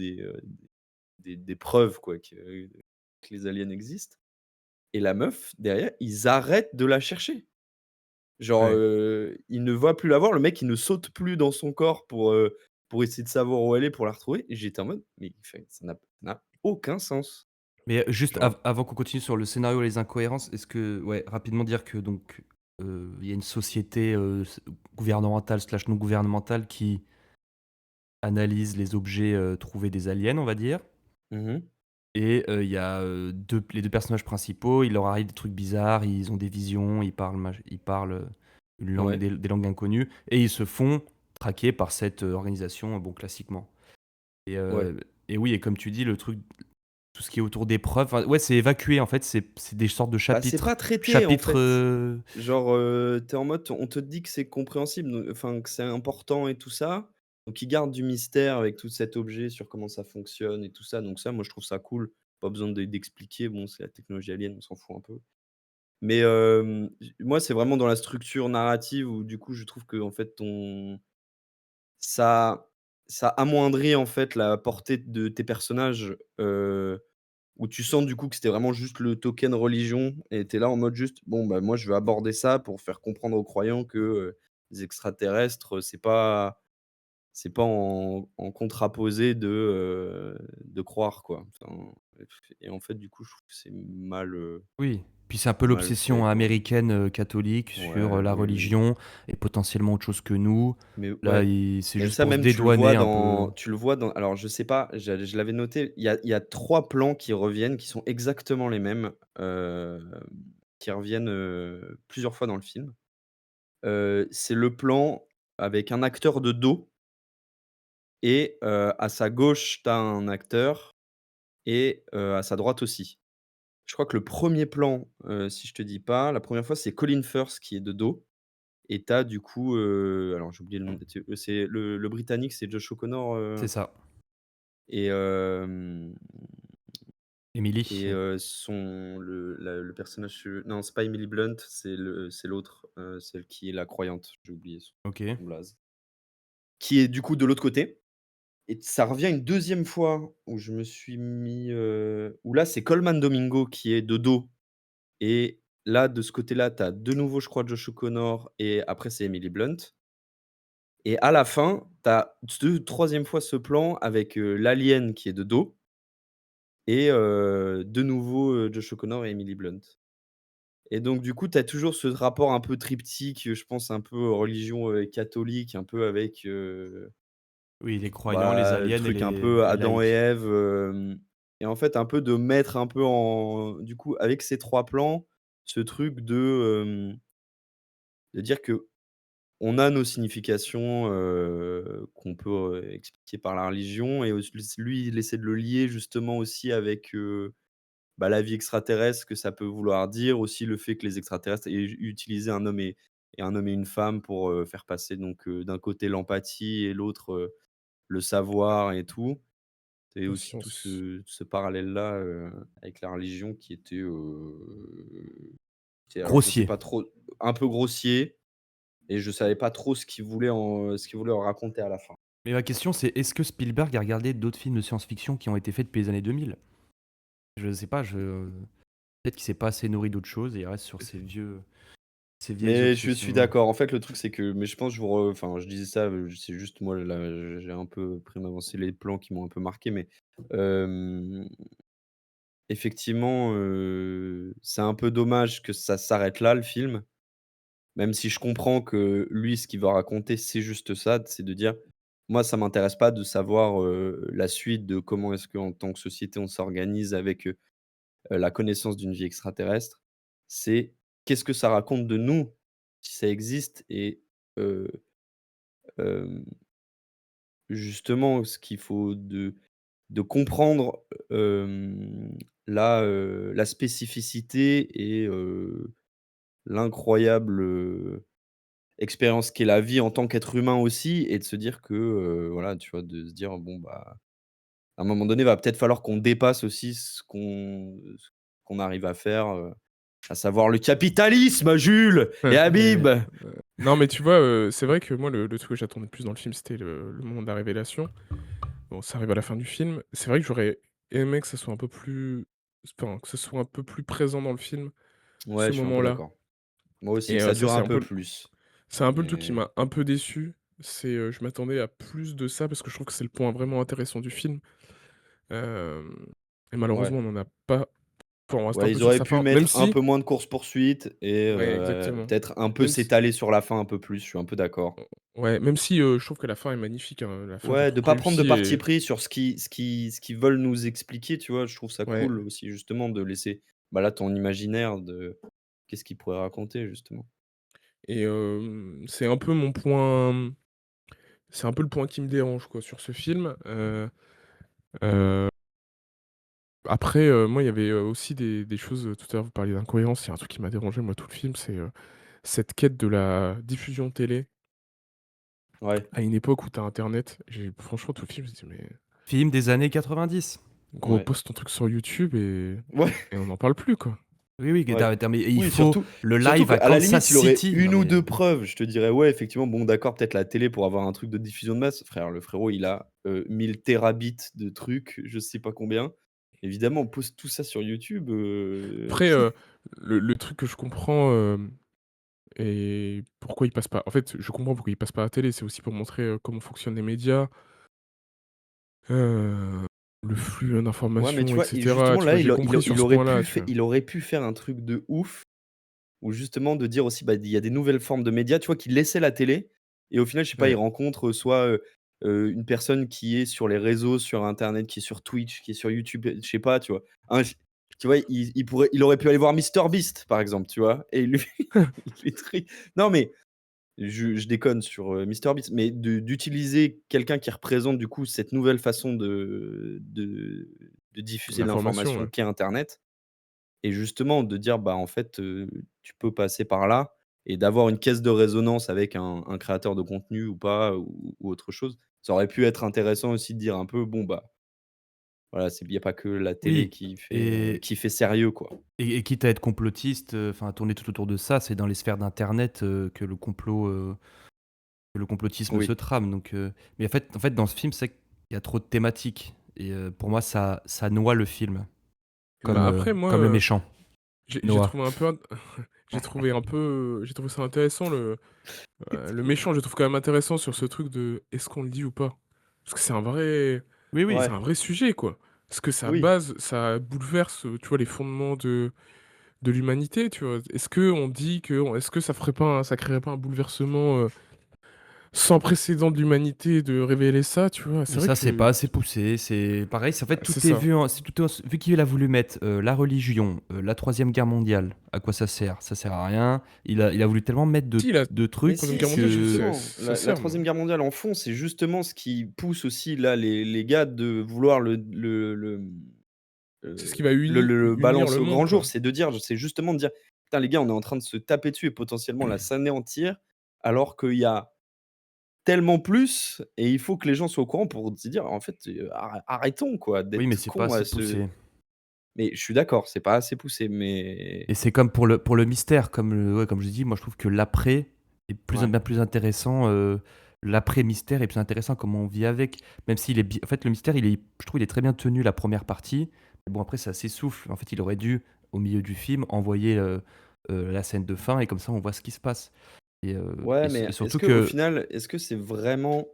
des preuves quoi que les aliens existent et la meuf derrière, ils arrêtent de la chercher. Genre, Ouais. ils ne voient plus la voir, le mec il ne saute plus dans son corps pour essayer de savoir où elle est, pour la retrouver et j'étais en mode: «Mais enfin, ça n'a aucun sens». Mais juste Genre avant qu'on continue sur le scénario et les incohérences, est-ce que ouais, rapidement dire que donc, il y a une société, gouvernementale slash non gouvernementale qui analyse les objets, trouvés des aliens, on va dire. mmh Et il y a, les 2 personnages principaux, il leur arrive des trucs bizarres, ils ont des visions, ils parlent, une langue ouais, des langues inconnues et ils se font traquer par cette, organisation, bon classiquement et ouais. oui et comme tu dis le truc tout ce qui est autour des preuves, enfin ouais, c'est évacué en fait, c'est des sortes de Bah, c'est chapitres pas traité en chapitres, fait. Genre, tu en mode, on te dit que c'est compréhensible, enfin que c'est important et tout ça, donc ils gardent du mystère avec tout cet objet sur comment ça fonctionne et tout ça, donc ça, moi, je trouve ça cool. Pas besoin d'expliquer, bon, c'est la technologie alien, on s'en fout un peu. Mais, moi, c'est vraiment dans la structure narrative où du coup, je trouve que en fait, ça ça amoindrit en fait la portée de tes personnages, où tu sens du coup que c'était vraiment juste le token religion et tu es là en mode juste: «Bon, bah, moi je vais aborder ça pour faire comprendre aux croyants que, les extraterrestres, c'est pas en contraposé de croire quoi». Enfin et en fait du coup je trouve que c'est oui, puis c'est un peu mal fait l'obsession quoi. américaine, catholique sur, Ouais, la oui, oui. religion et potentiellement autre chose que nous. Mais Là, ouais, c'est mais juste ça pour se même tu le vois dédouaner un peu. dans alors je sais pas, je l'avais noté, il y a 3 plans qui reviennent, qui sont exactement les mêmes, qui reviennent, plusieurs fois dans le film. C'est le plan avec un acteur de dos et à sa gauche, tu as un acteur et à sa droite aussi. Je crois que le premier plan, si je te dis pas, la première fois, c'est Colin Firth qui est de dos et tu as du coup, alors j'ai oublié le nom, c'est le britannique, c'est Josh O'Connor, C'est ça, et Émilie. le personnage, non, c'est pas Emily Blunt, c'est l'autre, celle qui est la croyante, j'ai oublié son OK. blaze. Qui est du coup de l'autre côté. Et ça revient une deuxième fois où je me suis mis, où là, c'est Colman Domingo qui est de dos et là, de ce côté-là, tu as de nouveau, je crois, Josh O'Connor et après c'est Emily Blunt et à la fin, tu as 3 fois ce plan avec, l'alien qui est de dos et de nouveau, Josh O'Connor et Emily Blunt et donc du coup, tu as toujours ce rapport un peu triptyque, je pense un peu religion, catholique, un peu avec, Oui, les croyants, les bah, aliens et truc un peu les Adam et laïcs. Ève, et en fait, un peu de mettre un peu en du coup, avec ces 3 plans, ce truc de dire qu'on a nos significations, qu'on peut, expliquer par la religion et auss lui, il essaie de le lier justement aussi avec, bah, la vie extraterrestre, ce que ça peut vouloir dire, aussi le fait que les extraterrestres aient utilisé un homme et une femme pour, faire passer donc, d'un côté l'empathie et l'autre, le savoir et tout. Et aussi tout Conscience. ce parallèle-là, avec la religion qui était alors je sais Grossier. pas trop, un peu grossier et je savais pas trop ce qu'il voulait en raconter à la fin. Mais ma question, c'est est-ce que Spielberg a regardé d'autres films de science-fiction qui ont été faits depuis les années 2000? Je sais pas, peut-être qu'il s'est pas assez nourri d'autres choses et il reste sur ses vieilles Mais je suis obsessions. d'accord. En fait, le truc, c'est que mais je pense, enfin, je disais ça, c'est juste moi, là, j'ai un peu pris m'avancer les plans qui m'ont un peu marqué, mais hem, effectivement, c'est un peu dommage que ça s'arrête là, le film, même si je comprends que lui, ce qu'il veut raconter, c'est juste ça, c'est de dire: «Moi, ça m'intéresse pas de savoir, la suite de comment est-ce qu'en tant que société, on s'organise avec, la connaissance d'une vie extraterrestre, c'est qu'est-ce que ça raconte de nous, si ça existe et heu, hem, justement ce qu'il faut de comprendre, la spécificité et l'incroyable, expérience qu'est la vie en tant qu'être humain aussi et de se dire que, voilà, tu vois, de se dire: «Bon, bah, à un moment donné, va peut-être falloir qu'on dépasse aussi ce qu'on arrive à faire, à savoir le capitalisme, Jules et Habib!» Non, mais tu vois, c'est vrai que moi, le truc que j'attendais le plus dans le film, c'était le moment de la révélation. Bon, ça arrive à la fin du film. C'est vrai que j'aurais aimé que ça soit un peu plus enfin, que ce soit un peu plus présent dans le film, Ouais, ce je suis un peu moment-là d'accord. Moi aussi, et que ça ça, dure c'est un un peu peu plus, le truc qui mais m'a un peu déçu. C'est, je m'attendais à plus de ça parce que je trouve que c'est le point vraiment intéressant du film, hem et ouais. malheureusement, on en a pas enfin, on reste un Ouais, peu ils sur auraient sa pu fin, même mettre un si peu moins de courses-poursuites et ouais, exactement. peut-être un peu Même si s'étaler sur la fin un peu plus, je suis un peu d'accord. ouais, même si, je trouve que la fin est magnifique, hein. La fin, je la Ouais, de trouve pas prendre de réussie parti et pris sur ce qu'ils veulent nous expliquer, tu vois? Je trouve ça ouais. cool aussi justement de laisser, bah, là, ton imaginaire de qu'est-ce qu'il pourrait raconter justement. Et c'est un peu mon point, c'est un peu le point qui me dérange quoi sur ce film, heu, après, moi il y avait, aussi des choses, tout à l'heure vous parliez d'incohérence, il y a un truc qui m'a dérangé moi tout le film, c'est, cette quête de la diffusion télé Ouais, à une époque où tu as internet. J'ai franchement tout le film, je me dis: «Mais Film des années 90. gros ouais. poste ton truc sur YouTube Ouais, et on n'en parle plus quoi». Oui, oui, ouais. mais il Oui, faut surtout le surtout live à qu'à la Kansas limite, il aurait City. Non 1 ou mais 2 preuves, je te dirais: «Ouais, effectivement, bon d'accord, peut-être la télé pour avoir un truc de diffusion de masse». Frère, le frérot, il a, 1000 térabits de trucs, je sais pas combien. Évidemment, on pose tout ça sur YouTube, Après, le truc que je comprends, et pourquoi il passe pas en fait, je comprends pourquoi il passe pas à la télé, c'est aussi pour montrer, comment fonctionnent les médias, heu, le flux, Ouais, mais tu d'informations et vois? Et cetera, justement tu vois? là, J'ai compris sur ce point-là, tu vois? il aurait pu faire un truc de ouf, ou justement de dire aussi, bah, il y a des nouvelles formes de médias, tu vois? Qui laissaient la télé et au final, je sais pas, ils Ouais. rencontrent soit, une personne qui est sur les réseaux, sur internet, qui est sur Twitch, qui est sur YouTube, je sais pas, tu vois? Tu vois? Il aurait pu aller voir MrBeast, par exemple, tu vois? Et lui, il lui non, mais je déconne sur, MrBeast, mais d'utiliser quelqu'un qui représente du coup cette nouvelle façon de diffuser de L'information, l'information ouais. qu'est internet et justement de dire: «Bah, en fait, tu peux passer par là» et d'avoir une caisse de résonance avec un créateur de contenu ou pas ou autre chose. Ça aurait pu être intéressant aussi de dire un peu: «Bon, bah, voilà, il y a pas que la télé oui, et qui fait sérieux, quoi». et quitte à être complotiste, enfin, à tourner tout autour de ça, c'est dans les sphères d'internet, que le complotisme se Oui. trame donc mais en fait, dans ce film, c'est qu'il y a trop de thématiques et pour moi, ça noie le film, Bah, après moi, comme le méchant, j'ai Noah. trouvé un peu j'ai trouvé ça intéressant le méchant, je le trouve quand même intéressant sur ce truc de: «Est-ce qu'on le dit ou pas?» Parce que Oui, oui. c'est Ouais, un vrai sujet, quoi. Parce que oui. ça bouleverse, tu vois, les fondements de l'humanité, tu vois? Est-ce que ça créerait pas un bouleversement, sans précédent de l'humanité de révéler ça, tu vois? Mais C'est vrai ça, c'est pas que assez poussé. C'est pareil, c'est en fait, c'est tout est ça. vu en c'est tout est vu qu'il a voulu mettre, la religion, la 3e guerre mondiale, à quoi ça sert? Ça sert à rien. Il a voulu tellement mettre Si la de Mais trucs 3e si, guerre si, mondiale, justement, ça la sert, moi. 3e guerre mondiale en fond, c'est justement ce qui pousse aussi là les gars de vouloir C'est ce qui va le unir le balancer au monde, grand jour. quoi. C'est justement de dire: «Putain les gars, on est en train de se taper dessus et potentiellement là s'anéantir, alors qu'il y a tellement plus et il faut que les gens soient au courant pour se dire: "En fait, arrêtons quoi oui, mais d'être c'est pas cons assez à ce"». poussé Mais je suis d'accord, c'est pas assez poussé, mais et c'est comme pour le mystère, ouais, comme je dis, moi, je trouve que l'après est ouais. bien plus intéressant, l'après-mystère est plus intéressant, comment on vit avec. Même s'il est bi en fait, le mystère, je trouve, il est très bien tenu la première partie, Bon, après, ça s'essouffle. En fait, il aurait dû, au milieu du film, envoyer la scène de fin et comme ça, on voit ce qui se passe. Et, Ouais, et mais est-ce surtout qu'au que. final, est-ce que c'est vraiment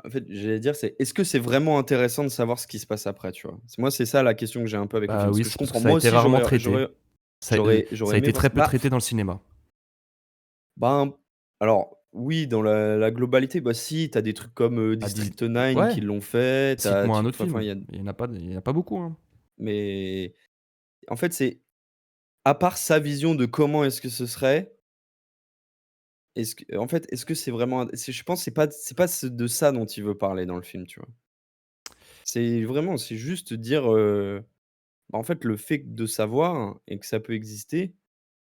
en fait, j'allais dire, est-ce que c'est vraiment intéressant de savoir ce qui se passe après, tu vois? Moi, c'est ça la question que j'ai un peu avec le Bah film, parce oui, que je c'est parce que comprends. ça a Moi été aussi, rarement traité. j'aurais Ça a aimé été voir très ça. peu traité dans le cinéma. Ben, alors oui, dans la globalité, bah si, tu as des trucs comme, Ah, dis... District 9 Ouais, qui l'ont fait, tu cite-moi un tu autre enfin, film. Il y en a pas beaucoup, hein. mais en fait, c'est à part sa vision de comment est-ce que ce serait, est-ce que c'est vraiment je pense que c'est pas de ça dont il veut parler dans le film, tu vois? C'est juste dire, bah, en fait, le fait de savoir et que ça peut exister,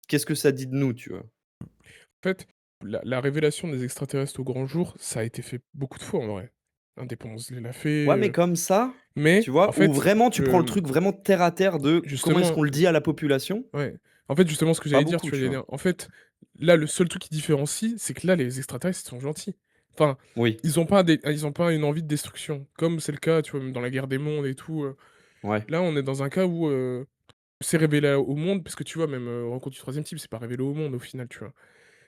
qu'est-ce que ça dit de nous, tu vois? En fait, la révélation des extraterrestres au grand jour, ça a été fait beaucoup de fois en vrai. Indépendance Day l'a fait, Ouais, mais comme ça, tu mais en vois? Où fait, vraiment tu prends le truc vraiment terre à terre de comment est-ce justement, qu'on le dit à la population? ouais. En fait, justement, ce que Pas j'allais dire, beaucoup, tu vois, tu j'allais vois? dire, en fait, là, le seul truc qui différencie, c'est que là, les extraterrestres, ils sont gentils. Enfin, Oui, ils ont pas une envie de destruction, comme c'est le cas, tu vois, même dans la guerre des mondes et tout. ouais. Là, on est dans un cas où c'est révélé au monde, parce que tu vois, même Rencontre du troisième type, c'est pas révélé au monde au final, tu vois.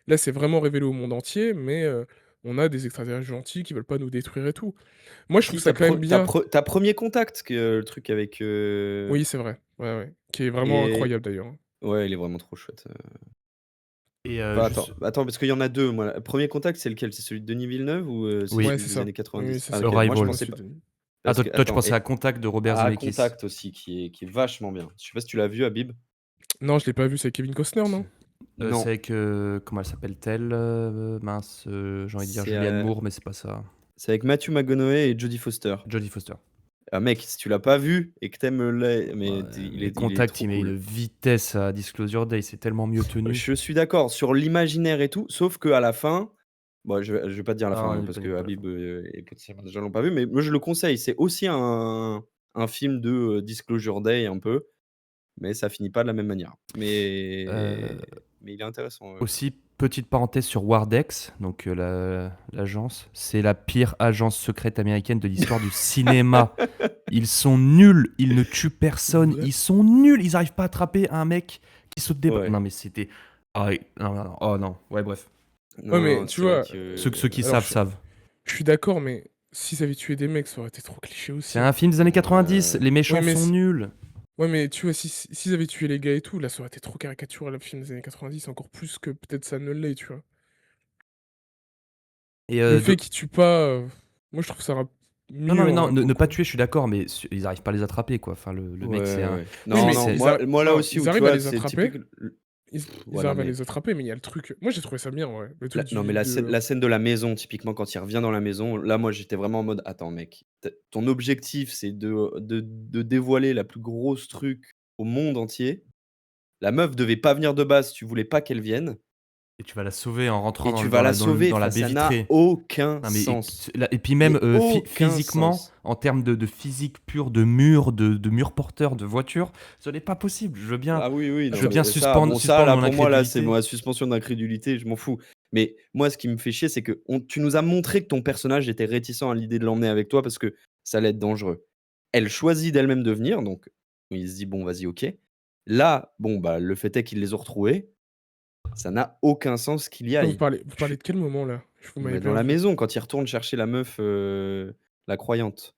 Là, c'est vraiment révélé au monde entier, mais on a des extraterrestres gentils qui veulent pas nous détruire et tout. Moi, je trouve Si, ça quand même bien. tu 1 contact, que le truc avec, Oui, c'est vrai. Ouais, ouais. Qui est vraiment et incroyable d'ailleurs, hein. ouais, il est vraiment trop chouette, Et Enfin, juste. attends, parce qu'il y en a 2 moi. 1 contact, c'est lequel? C'est celui de Denis Villeneuve ou, c'est Oui, Ouais, celui c'est des ça. années Oui, oui, 90? c'est Ah ça. OK, moi je Arrival. Moi, pensais celui pas de Ah, parce que toi, tu attends pensais à Contact de Robert à Zemeckis. Contact aussi qui est vachement bien. Je sais pas si tu l'as vu, Habib? Non, je l'ai pas vu, c'est Kevin Costner, non? C'est Non, avec. Comment elle s'appelle-t-elle? Mince, j'ai envie de dire c'est, Julianne Moore, mais c'est pas ça. c'est avec Matthew McConaughey et Jodie Foster. Jodie Foster. Ah mec, si tu l'as pas vu et que tu aimes mais Ouais, il mais est Contact, trop il met une cool. vitesse à Disclosure Day, c'est tellement mieux tenu. Je suis d'accord sur l'imaginaire et tout, sauf qu'à la fin, bon, je vais pas te dire la fin, Ah, hein, parce que Habib, et potentiellement des gens l'ont pas vu, mais moi je le conseille. C'est aussi un film de, Disclosure Day un peu, mais ça finit pas de la même manière. Euh, Mais il est intéressant, ouais. Aussi, petite parenthèse sur Wardex, donc l'agence, c'est la pire agence secrète américaine de l'histoire du cinéma. Ils sont nuls, ils ne tuent personne, Vrai. ils sont nuls, ils arrivent pas à attraper un mec qui saute des... Ouais. Non mais c'était... Ah, non, non, non, oh non, ouais bref. Ouais, Non, mais non, tu c'est vrai vois, que Ceux qui alors savent. je suis d'accord, mais s'ils avaient tué des mecs, ça aurait été trop cliché C'est aussi. un film des années 90, les méchants Oui, mais sont nuls. Ouais, mais tu vois, s'ils avaient tué les gars et tout, là, ça aurait été trop caricatural le film des années 90, encore plus que peut-être ça ne l'est, tu vois. Et Le fait qu'ils tuent pas, moi je trouve ça non, mieux non, mais en non, vrai, ne pour le pas coup. tuer, je suis d'accord, mais ils arrivent pas à les attraper, quoi. Enfin, le mec, c'est ouais, un... ouais. Oui, Non, mais non, ils moi là aussi où ils tu arrivent à vois, les c'est attraper. typique Ils ouais, non, arrivent à mais les attraper, mais il y a le truc. Moi j'ai trouvé ça bien, ouais. Le truc non, mais la scène de la maison, typiquement, quand il revient dans la maison, là, moi, j'étais vraiment en mode: «Attends mec, ton objectif, c'est de dévoiler la plus grosse truc au monde entier. La meuf devait pas venir de base, tu voulais pas qu'elle vienne Et tu vas la sauver en rentrant et tu vas la sauver». dans la Enfin, baie ça n'a vitrée. aucun Non, mais, sens. et puis même Mais aucun physiquement, sens. en termes de physique pure, de murs, de murs porteurs, de voitures, ce n'est pas possible. Je veux bien, Ah oui, oui, je non, veux bien mais ça, bon, ça, suspendre là, mon pour moi, là, c'est incrédulité. ma suspension d'incrédulité, je m'en fous. Mais moi, ce qui me fait chier, c'est que tu nous as montré que ton personnage était réticent à l'idée de l'emmener avec toi parce que ça allait être dangereux. Elle choisit d'elle-même de venir, donc il se dit: «Bon, vas-y, OK». Là, bon, bah, le fait est qu'ils les ont retrouvés. Ça n'a aucun sens qu'il y Quoi, aille. vous Je parlez suis de quel moment là? Vous m'avez Bah, dans la perdu. maison, quand il retourne chercher la meuf, la croyante.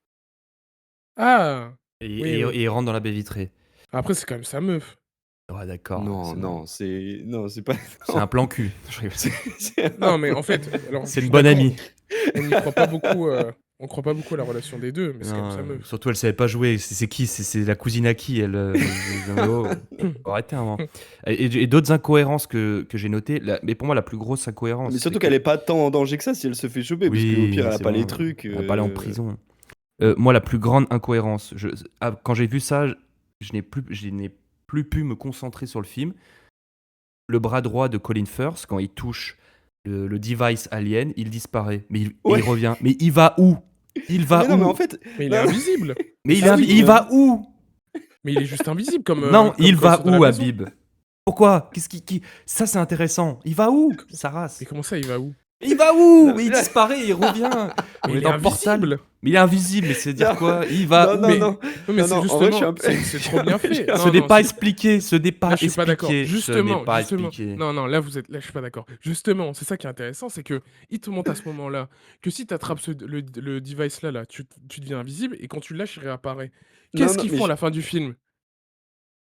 Ah! Oui, oui. Et il rentre dans la baie vitrée. Après, c'est quand même sa meuf. Ouais, d'accord. Non, non, c'est pas C'est un plan cul. Je rigole. c'est un Non, mais en plan. fait, alors je C'est une suis bonne d'accord, amie. on n'y croit pas beaucoup, on croit pas beaucoup à la relation des deux, mais c'est quand même sa Non, meuf. surtout, elle savait pas jouer. C'est qui? C'est la cousine à qui? Elle. Oh, faut arrêter un moment. Et d'autres incohérences que j'ai notées. Mais pour moi, la plus grosse incohérence. Mais c'est surtout que- qu'elle est pas tant en danger que ça si elle se fait choper, parce qu'au Oui, pire, elle a c'est pas les bon. trucs. Elle va pas aller en prison. Moi, la plus grande incohérence, quand j'ai vu ça, je n'ai plus pu me concentrer sur le film. Le bras droit de Colin Firth, quand il touche le device alien, il disparaît. Mais Ouais. il revient. Mais il va où? Il va Mais non, mais en où? fait, Mais il est non, invisible. Mais Ah oui, il va où? Mais il est juste invisible comme Non, comme il quand ils va sont dans la où, maison. Habib? Pourquoi? Qu'est-ce qui... Ça, c'est intéressant. Il va où, sa race? Mais comment ça, il va où? Il va où? Non, Mais il mais là- disparaît, il revient. Mais On est il est dans Portal. invisible. Mais il est invisible, mais c'est dire Non, quoi? Il va non, où? Mais non, oui, mais non, c'est non, en vrai, je suis justement, un peu. c'est trop bien fait. j'ai un- Ce Non, n'est non, pas c'est expliqué, ce n'est là pas je suis pas d'accord. expliqué, ce n'est Justement, pas justement. expliqué. Non, non, là je suis pas d'accord. Justement, c'est ça qui est intéressant, c'est que il te montre à ce moment-là que si tu attrapes le device là, tu deviens invisible et quand tu le lâches, il réapparaît. Non, Qu'est-ce non, qu'ils mais font à la fin du film?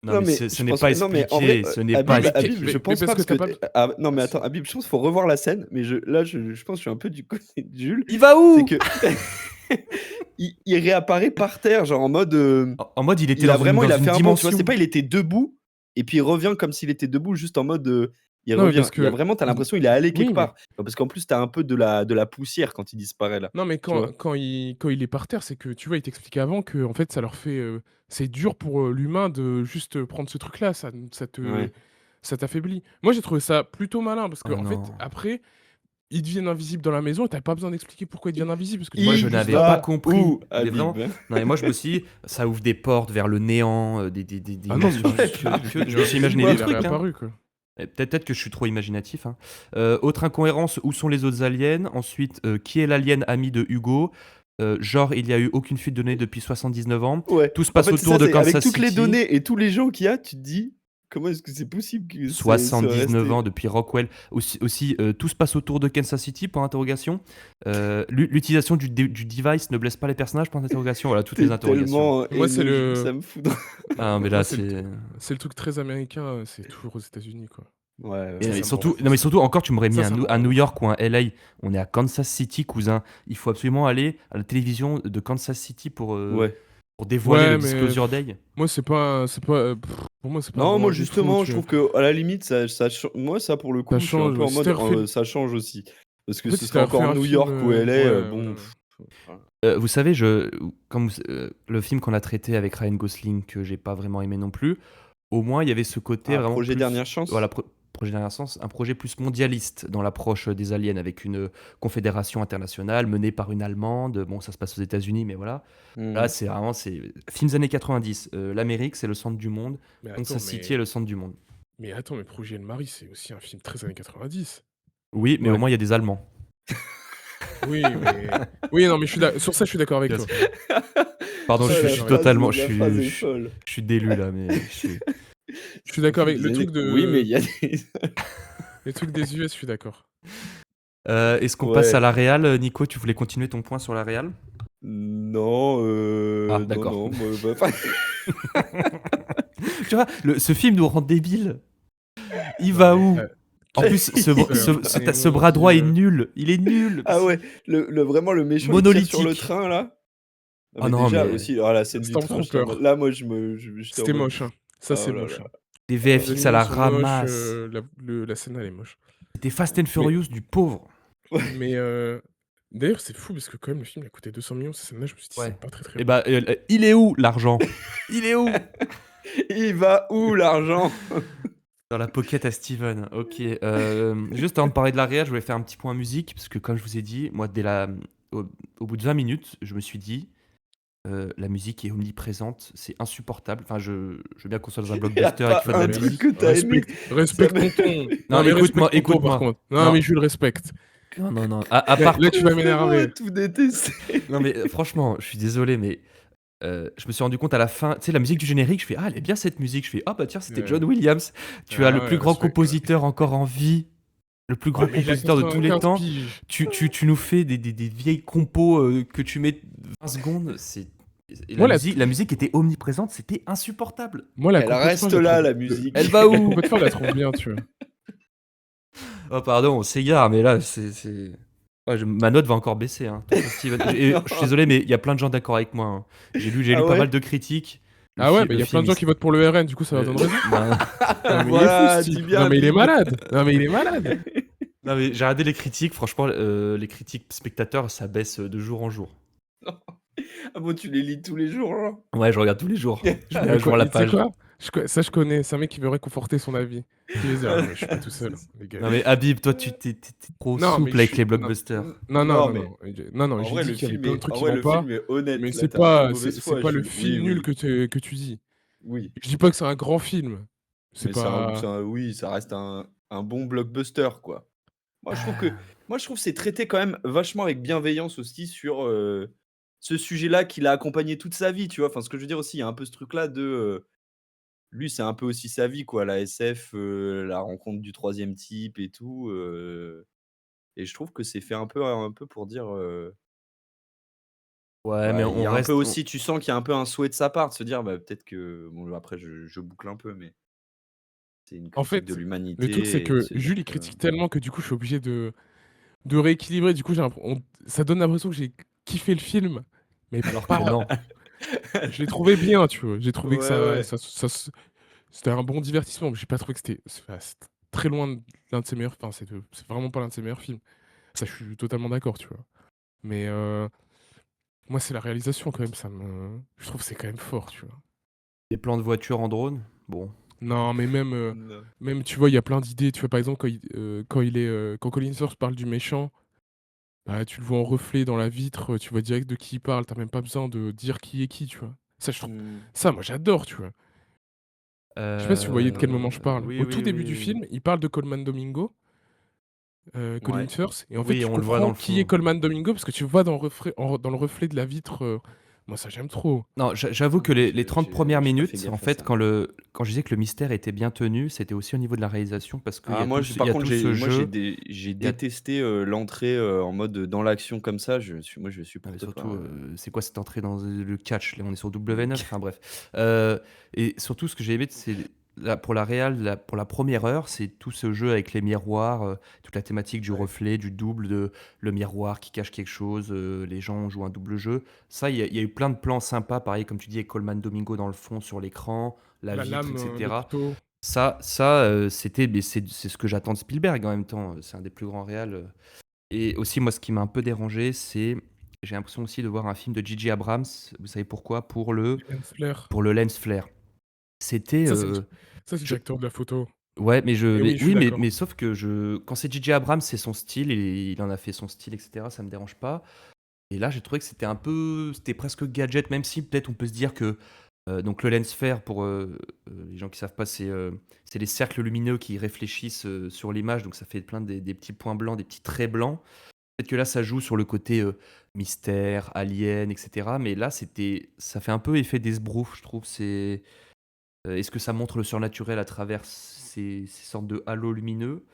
Non, non, mais mais ce je n'est pense pas non, mais en vrai, expliqué, ce n'est pas Habib, Mais, expliqué. Habib, je mais pense parce pas que parce t'as que pas. non, mais Ah, attends, Habib, je pense qu'il faut revoir la scène, mais je pense que je suis un peu du côté de Jules, Il va c'est où? que il réapparaît par terre, genre en mode En mode, il était il a dans il a une fait un bond, tu vois, c'est dimension. pas il était debout et puis il revient comme s'il était debout juste en mode il Non, mais revient. parce Il y a que. vraiment, t'as l'impression il est allé quelque Oui, mais. part. Parce qu'en plus, t'as un peu de la poussière quand il disparaît là, Non, mais tu vois. quand il est par terre, c'est que, tu vois, il t'expliquait avant que, en fait, ça leur fait. C'est dur pour l'humain de juste prendre ce truc-là. Ouais. Ça t'affaiblit. Moi, j'ai trouvé ça plutôt malin parce que, Oh en fait, non. après, ils deviennent invisibles dans la maison et t'as pas besoin d'expliquer pourquoi ils deviennent invisibles parce que tu Moi, vois je juste n'avais là. pas va compris. où, Mais vraiment. Habib? Non, mais moi, je me suis dit, ça ouvre des portes vers le néant, des Ah non, dimensions. mais Je me suis imaginé il des est trucs, hein. réapparu, quoi. Et peut-être que je suis trop imaginatif, hein. Autre incohérence, où sont les autres aliens? Ensuite, qui est l'alien ami de Hugo? Genre, il n'y a eu aucune fuite de données depuis 79 ans. Ouais. Tout se En passe fait, c'est autour ça, de c'est avec Kansas toutes les City. données et tous les gens qu'il y a, tu te dis comment est-ce que c'est possible que c'est soit 79 ans resté. depuis Rockwell. Aussi, tout se passe autour de Kansas City, point d'interrogation. L'utilisation du device ne blesse pas les personnages, point d'interrogation. Voilà, toutes les T'es interrogations. tellement Moi, c'est haineux, Jules, le. ça me fout dans... Ah, mais Moi, là, c'est le, c'est. c'est le truc très américain, c'est toujours aux États-Unis, quoi. Ouais, Et Ça, ouais. ça me surtout, rend fou, non mais ça. surtout encore, tu m'aurais mis Ça me à rend New ouf. York ou un LA. On est à Kansas City, cousin. Il faut absolument aller à la télévision de Kansas City pour Ouais. dévoiler Ouais, le mais Disclosure Day. moi, c'est pas. Pour moi, c'est pas Non, vraiment moi un défaut, justement, je tu vois. trouve que à la limite, moi ça pour le Ça coup, je suis un change. peu en Si mode t'avais refait. ça change aussi. Parce que En fait, ce si serait t'avais refait encore un New film. York ou LA, Ouais, bon. voilà. Vous savez, le film qu'on a traité avec Ryan Gosling, que j'ai pas vraiment aimé non plus, au moins il y avait ce côté Ah, vraiment projet plus. Dernière Chance. Voilà, projet Dernière Chance, un projet plus mondialiste dans l'approche des aliens, avec une confédération internationale menée par une Allemande. Bon, ça se passe aux États-Unis, mais voilà. Là, Mhm. c'est vraiment films années 90. L'Amérique, c'est le centre du monde. Mais attends, Kansas City est le centre du monde. mais attends, mais Projet de Marie, c'est aussi un film très années 90. Oui, mais au Ouais. moins il y a des Allemands. Oui, mais. Oui, non, mais sur ça, je suis d'accord avec toi. Pardon, Ouais, je la suis phrase- totalement. La phrase est folle. Je suis délu là, mais. Je suis d'accord avec le truc de. Oui, mais il y a des. Les trucs des US, je suis d'accord. Est-ce qu'on passe à la Real, Nico? Tu voulais continuer ton point sur la Real? Non, Ah, non, d'accord. non, moi, Tu vois, ce film nous rend débiles. Il va où? En plus, ce bras droit est nul. Il est nul. Ah ouais, vraiment le méchant il tire sur le Monolithique. train là. Ah Mais non, déjà mais- aussi, la scène du train, Stormtrooper. là moi j'étais en C'était mode- moche, hein. Ça, Ah, c'est oh là moche. là. hein. Les Les VFX à la animaux sont moches, ramasse. la scène, elle est moche. C'était Fast and Furious du pauvre. Mais d'ailleurs, c'est fou parce que quand même, le film il a coûté 200 millions. Cette scène-là, je me suis dit, Ouais. c'est pas très très Et bon. bah, il est où l'argent? Il est où? Il va où l'argent? Dans la pocket à Steven. Ok. Juste avant de parler de la réal, je voulais faire un petit point musique, parce que comme je vous ai dit, moi, au bout de 20 minutes, je me suis dit, la musique est omniprésente, c'est insupportable. Enfin, je veux bien qu'on soit dans un Il y a blockbuster et pas qu'il faut de un la truc musique. que t'as aimé. Respecte Ça me- ton ton. Non, mais écoute-moi, respecte ton ton, écoute-moi. par contre. Non, Non. mais je le respecte. Non. À part. Là, tu vas Vraiment m'énerver. tout détester. Non, mais franchement, je suis désolé, mais je me suis rendu compte à la fin, tu sais, la musique du générique, je fais, ah, elle est bien cette musique. Je fais, ah, bah tiens, c'était Ouais. John Williams. Tu as Ah le ouais, plus grand respect, compositeur encore en vie, le plus grand Ouais, mais il a compositeur de tous les 95 temps. piges. Tu nous fais des vieilles compos que tu mets 20 secondes. Et Moi, la musique était omniprésente, c'était insupportable. Moi, la Elle compo de reste fin, je là, trouve- la musique. Elle va La où? compo de fin, je la trouve bien, tu vois. Oh, pardon, on s'égare, mais là, c'est. Ouais, ma note va encore baisser. Hein. Steven. Et je suis désolé, mais il y a plein de gens d'accord avec moi. Hein. J'ai lu Ah pas ouais mal de critiques. Ah ouais, mais il y a plein de gens qui votent pour le RN, du coup, ça va donner raison. Non, Non, mais Voilà, il est fou, ce dis type. bien, Non, mais il est dis- malade. Non, mais il est malade. non, mais j'ai regardé les critiques. Franchement, les critiques spectateurs, ça baisse de jour en jour. Ah bon, tu les lis tous les jours, là? Ouais, je regarde tous les jours. Je mets Mais à jour quoi, la tu sais page. quoi Ça, je connais. C'est un mec qui veut réconforter son avis. Qui veut dire, ah, mais je suis pas tout seul, les gars. Non, mais Habib, toi, tu t'es trop Non, mais souple avec je- les blockbusters. Non, Non, non, mais- non. Non, En j'ai vrai, dit le qu'il y avait film plein de est, trucs en qui vrai, vont le pas. film est honnête. Mais là, c'est t'as pas de pas, mauvaise c'est foi, pas le Jules. film Oui, nul oui. que tu dis. Oui. Je dis pas que c'est un grand film. C'est Mais pas. oui, ça reste un bon blockbuster, quoi. Moi, je trouve que moi, je trouve que c'est traité quand même vachement avec bienveillance aussi sur, ce sujet-là qu'il a accompagné toute sa vie, tu vois? Enfin, ce que je veux dire aussi, il y a un peu ce truc-là de, lui, c'est un peu aussi sa vie, quoi, la SF, la rencontre du troisième type et tout, et je trouve que c'est fait un peu pour dire, Ouais, mais bah, il y on a un peu reste on aussi tu sens qu'il y a un peu un souhait de sa part de se dire, bah, peut-être que bon, après je boucle un peu, mais c'est une En critique de fait, le truc, c'est l'humanité et de que se dire Jules, il que critique tellement que du coup, je suis obligé de rééquilibrer. Du coup, ça donne l'impression que j'ai kiffé le film, mais alors que pas. non. Je l'ai trouvé bien, tu vois. J'ai trouvé que Ouais, ouais. c'était un bon divertissement, mais j'ai pas trouvé que c'était très loin de l'un de ses meilleurs. Enfin, c'est vraiment pas l'un de ses meilleurs films. Ça, je suis totalement d'accord, tu vois. Mais moi, c'est la réalisation quand même. Je trouve que c'est quand même fort, tu vois. Des plans de voiture en drone, bon. Non, mais Non. même, tu vois, il y a plein d'idées. Tu vois, par exemple, quand Colin Firth parle du méchant, bah, tu le vois en reflet dans la vitre, tu vois direct de qui il parle. T'as même pas besoin de dire qui est qui, tu vois. Mmh. Ça, moi, j'adore, tu vois. Je sais pas si vous voyez de quel moment je parle. Oui, Au tout oui, début du oui, oui. film, il parle de Coleman Domingo, Colin Ouais. Firth, et en fait, Oui, tu on le voit dans comprends le qui est fond. Coleman Domingo parce que tu vois dans le reflet de la vitre. Moi, ça, j'aime trop. Non, j'avoue Ah que moi les 30 premières j'ai pas fait minutes, en gaffe à fait, ça. quand je disais que le mystère était bien tenu, c'était aussi au niveau de la réalisation parce qu'il y Ah a moi tout j'ai il par y a contre tout ce jeu. j'ai Il y a détesté, l'entrée, en mode, dans l'action comme ça, je Non, mais supporte pas, surtout, c'est quoi cette entrée dans le catch? Là, on est sur le W9, enfin bref. Et surtout, ce que j'ai aimé, c'est pour la réal, pour la première heure, c'est tout ce jeu avec les miroirs, toute la thématique du ouais. reflet, du double, de le miroir qui cache quelque chose, les gens jouent un double jeu. Ça, il y a eu plein de plans sympas, pareil, comme tu dis, avec Coleman Domingo dans le fond, sur l'écran, la La vitre, lame, le etc. couteau. C'était, mais c'est ce que j'attends de Spielberg en même temps. C'est un des plus grands réals. Et aussi, moi, ce qui m'a un peu dérangé, c'est j'ai l'impression aussi de voir un film de J.J. Abrams. Vous savez pourquoi? Lens flare. Pour le lens flare. C'était, Ça, c'est le, ça, c'est le je directeur de la photo. ouais, Et oui, je suis oui, d'accord. mais sauf que quand c'est J.J. Abrams, c'est son style et il en a fait son style, et cetera, ça me dérange pas. Et là, j'ai trouvé que c'était presque gadget, même si peut-être on peut se dire que, donc le lens flare pour, les gens qui savent pas, c'est les cercles lumineux qui réfléchissent, sur l'image, donc ça fait plein des petits points blancs, des petits traits blancs. Peut-être que là, ça joue sur le côté, mystère, alien, et cetera, mais là, ça fait un peu effet d'esbrouf, je trouve. Est-ce que ça montre le surnaturel à travers ces sortes de halos lumineux?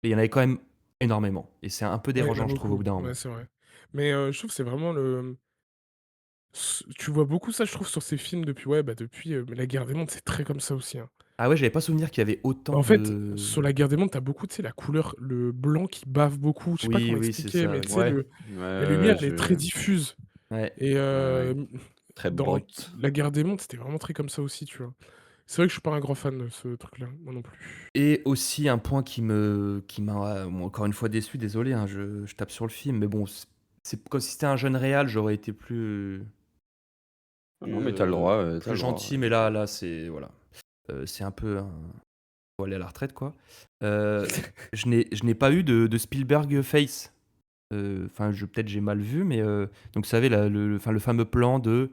Et il y en avait quand même énormément et c'est un peu Ouais, il y en a dérangeant, je trouve, au beaucoup. bout d'un Ouais, moment. c'est vrai. Mais je trouve que c'est vraiment tu vois beaucoup ça, je trouve, sur ces films depuis mais La Guerre des Mondes, c'est très comme ça aussi, hein. Ah ouais, j'avais pas souvenir qu'il y avait Bah, autant en fait, de sur La Guerre des Mondes, t'as beaucoup, tu sais, la couleur, le blanc qui bave beaucoup. Je sais pas oui, comment oui, c'est expliquer, ça, mais oui. tu sais, Ouais. Ouais, la ouais, lumière, ouais, elle est très diffuse. Ouais. Et ouais, ouais, très dans brut. La Guerre des Mondes, c'était vraiment très comme ça aussi, tu vois. C'est vrai que je suis pas un grand fan de ce truc-là, moi non plus. Et aussi un point qui m'a, bon, encore une fois déçu, désolé, hein, je tape sur le film, mais bon, c'est comme si c'était un jeune réal, j'aurais été Non, mais t'as le droit, tu plus le droit, gentil, mais là, c'est voilà, c'est un peu un faut aller à la retraite, quoi. Heu, je n'ai pas eu de Spielberg face. Enfin, peut-être j'ai mal vu, mais donc vous savez enfin, le fameux plan de,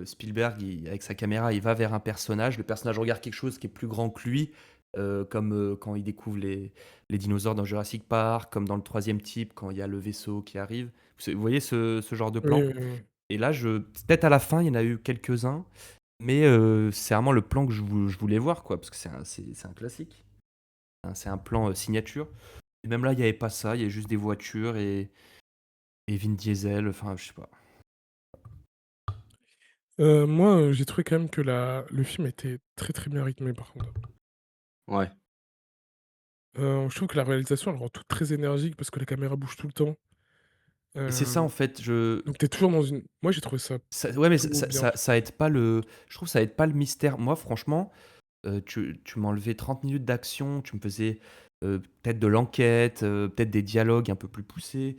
Spielberg, avec sa caméra, il va vers un personnage, le personnage regarde quelque chose qui est plus grand que lui, comme, quand il découvre les dinosaures dans Jurassic Park, comme dans le troisième type, quand il y a le vaisseau qui arrive. Vous voyez ce genre de Oui, plan? oui, oui. Et là, peut-être à la fin, il y en a eu quelques-uns, mais c'est vraiment le plan que je voulais voir, quoi, parce que c'est un classique. C'est un plan, signature. Et même là, il y avait pas ça, il y avait juste des voitures et Vin Diesel, enfin, je sais pas. Moi, j'ai trouvé quand même que le film était très, très bien rythmé, par contre. Ouais. Je trouve que la réalisation, elle rend tout très énergique parce que la caméra bouge tout le temps. Et c'est ça, Hem, en fait, donc t'es toujours dans une moi, j'ai trouvé ça ouais, mais plutôt bien. ça aide pas je trouve que ça aide pas le mystère. Moi, franchement, tu m'enlevais 30 minutes d'action, tu me faisais, peut-être de l'enquête, peut-être des dialogues un peu plus poussés.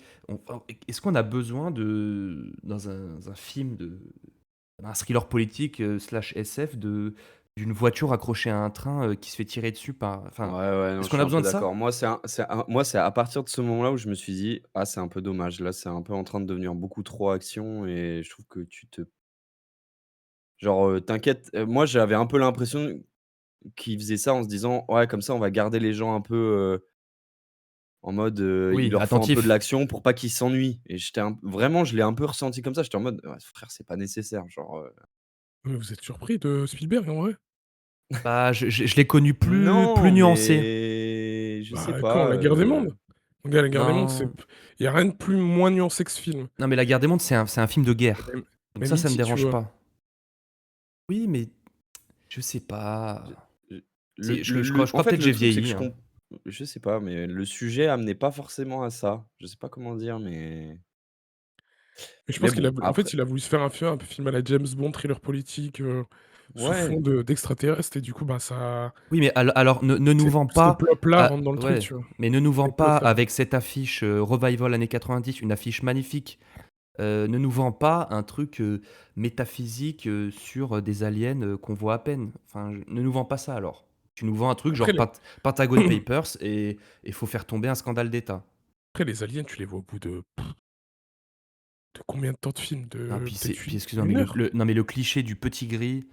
Est-ce qu'on a besoin dans un film un thriller politique, slash SF, d'une voiture accrochée à un train, qui se fait tirer dessus par Ouais, enfin, ouais, non, est-ce je qu'on suis a un besoin peu de ça? d'accord. Moi, c'est à partir de ce moment-là où je me suis dit: «Ah, c'est un peu dommage, là, c'est un peu en train de devenir beaucoup trop action» et je trouve que genre, t'inquiète, moi, j'avais un peu l'impression qu'ils faisaient ça en se disant: «Ouais, comme ça, on va garder les gens un peu, En mode, il Oui, leur faut un peu de attentif. l'action pour pas qu'ils s'ennuient et j'étais vraiment, je l'ai un peu ressenti comme ça. J'étais en mode: «Ouais, frère, c'est pas nécessaire», genre, Mais vous êtes surpris de Spielberg, en vrai? Bah, je l'ai connu plus non, nuancé. mais je sais Bah, quand? pas, La guerre des mondes? Mon gars, la guerre des mondes, c'est Non, p y a rien de plus moins nuancé que ce film. non, mais La Guerre des mondes, c'est un film de Et guerre. même Donc même ça me E.T., tu dérange vois? pas. Oui, mais je sais je pas. je C'est je en crois fait, peut-être le j'ai truc, c'est que vieilli, hein. je sais pas, mais le sujet amenait pas forcément à ça. Je sais pas comment dire, Mais je mais pense qu'il a bon, voulu en fait, après il a voulu se faire un peu film à la James Bond, thriller politique, sous ouais, fond d'extraterrestres et du coup, bah, ça Oui, mais alors ne nous vends ce pas plop-là a rentre dans le truc, ouais, tu vois? mais ne nous vends Et peut pas faire avec cette affiche, revival années 90, une affiche magnifique. Ne nous vends pas un truc, métaphysique, sur, des aliens, qu'on voit à peine. Enfin, ne nous vends pas ça alors. Tu nous vends un truc après genre les Pentagon Papers et il faut faire tomber un scandale d'État. après les aliens, tu les vois au bout de combien de temps de film? Non, De peut-être puis excuse-moi, mais 1 heure? non, mais le cliché du petit gris,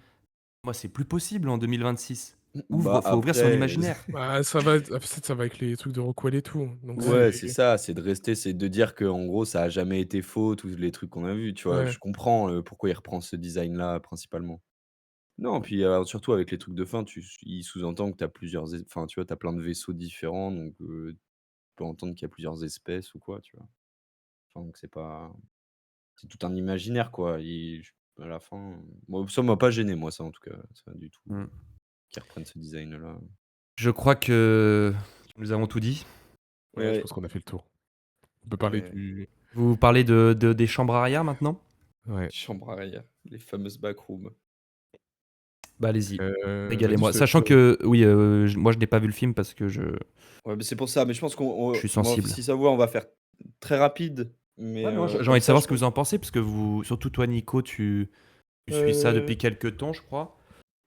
moi, c'est plus possible en 2026. bah, Faut ouvrir son après imaginaire. Bah, ça va peut-être ça va avec les trucs de Rockwell et tout, donc Ouais. ouais, c'est c'est ça, c'est de dire qu'en gros, ça a jamais été faux, tous les trucs qu'on a vus, tu vois? ouais. Je comprends, pourquoi il reprend ce design-là principalement. Non, puis, surtout avec les trucs de fin, il sous-entend que tu as plusieurs enfin, tu vois, tu as plein de vaisseaux différents, donc tu peux entendre qu'il y a plusieurs espèces ou quoi, tu vois? Enfin, donc c'est tout un imaginaire, quoi. À la fin, moi, ça m'a pas gêné, moi, ça, en tout cas, ça du tout, Mmh. qu'ils reprennent ce design-là. Je crois que nous avons tout dit. Ouais, je Ouais, pense qu'on a fait le tour. On peut parler ouais, du Vous parlez des chambres arrière maintenant? ouais, chambre arrière, les fameuses backrooms. Bah, allez-y, vas-y, je régalez-moi. te laisse, Sachant que oui, moi je n'ai pas vu le film parce que Ouais, mais c'est pour ça, mais je pense je suis moi, sensible. si ça vous va, on va faire très rapide, Ouais, mais moi j'ai comme envie de ça, savoir je ce que pense vous en pensez parce que surtout toi Nico, tu suis ça heu depuis quelque temps, je crois.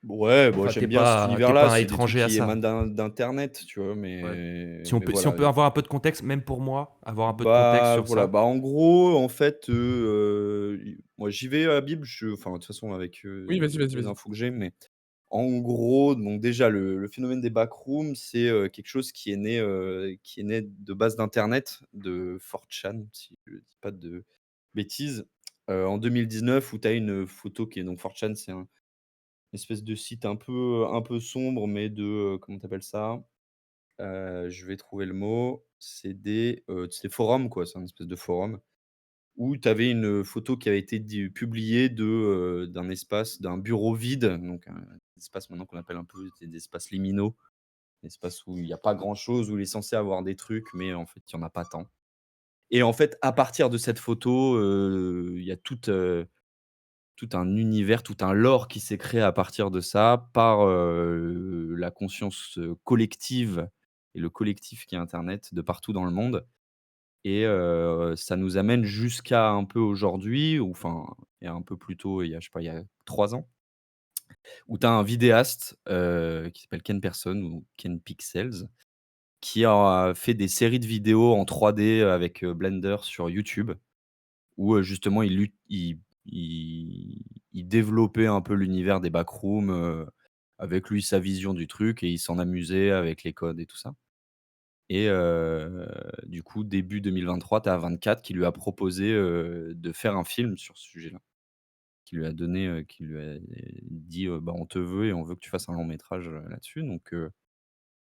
ouais, bon, Enfin, j'aime bien cet t'es univers-là, pas un c'est des trucs étranger à qui ça. émanent d'internet, tu vois? Ouais. Mais Si on voilà, peut avoir un peu de contexte, même pour moi, avoir un peu de contexte bah, sur voilà, ça. bah, en gros, en fait, i moi, j'y vais à la Bible, enfin, de toute façon, avec, oui, vas-y, les vas-y. infos que j'ai, mais en gros, donc déjà, le phénomène des backrooms, c'est, quelque chose qui est né de base d'internet, de 4chan, si je dis pas de bêtises, en 2019 où tu as une photo qui est donc 4chan, c'est un espèce de site un peu sombre, mais comment tu appelles ça? Je vais trouver le mot. C'est des forums, quoi, c'est un espèce de forum où tu avais une photo qui avait été publiée d'un espace, d'un bureau vide, donc un espace maintenant qu'on appelle un peu des espaces liminaux, espace où il y a pas grand-chose, où il est censé avoir des trucs, mais en fait, il y en a pas tant. Et en fait, à partir de cette photo, il y a tout un univers, tout un lore qui s'est créé à partir de ça par, la conscience, collective et le collectif qui est internet de partout dans le monde et ça nous amène jusqu'à un peu aujourd'hui ou enfin, et un peu plus tôt, il y a je sais pas, il y a 3 ans, où tu as un vidéaste, qui s'appelle Ken Person ou Ken Pixels, qui a fait des séries de vidéos en 3D avec, Blender sur YouTube où, justement il développait un peu l'univers des backrooms, avec lui sa vision du truc et il s'en amusait avec les codes et tout ça et du coup début 2023, tu as 24 qui lui a proposé, de faire un film sur ce sujet-là. Qui lui a dit, «Bah, on te veut et on veut que tu fasses un long métrage, là-dessus» donc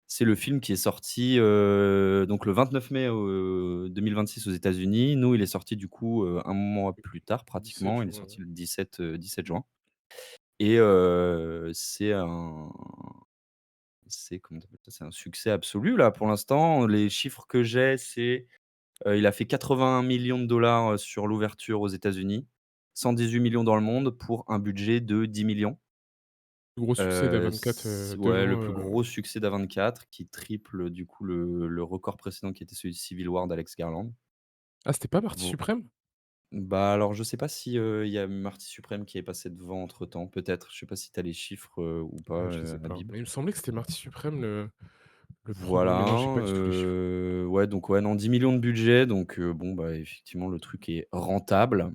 c'est le film qui est sorti, donc le 29 mai, 2026 aux États-Unis. Nous, il est sorti du coup, 1 mois plus tard 17 pratiquement. Il est juin, ouais. sorti le 17 juin et c'est comment tu appelles ça? C'est un succès absolu là pour l'instant. Les chiffres que j'ai, c'est, il a fait 81 millions de dollars sur l'ouverture aux États-Unis, 118 millions dans le monde pour un budget de 10 millions. Plus gros succès d'A24, C ouais, le devant, plus gros succès d'A24 qui triple du coup le record précédent qui était celui de Civil War d'Alex Garland. ah, c'était pas Partie Vo Suprême? Bah, alors je sais pas si, il y a Marty Suprême qui est passé devant entre-temps, peut-être. Je sais pas si tu as les chiffres, ou pas, Je les ai pas. Habib? Mais il me semblait que c'était Partie Suprême le 1er, mais non, j'ai Voilà, pas du tout les chiffres. ouais, donc ouais, non, 10 millions de budget, donc bon, bah, effectivement, le truc est rentable.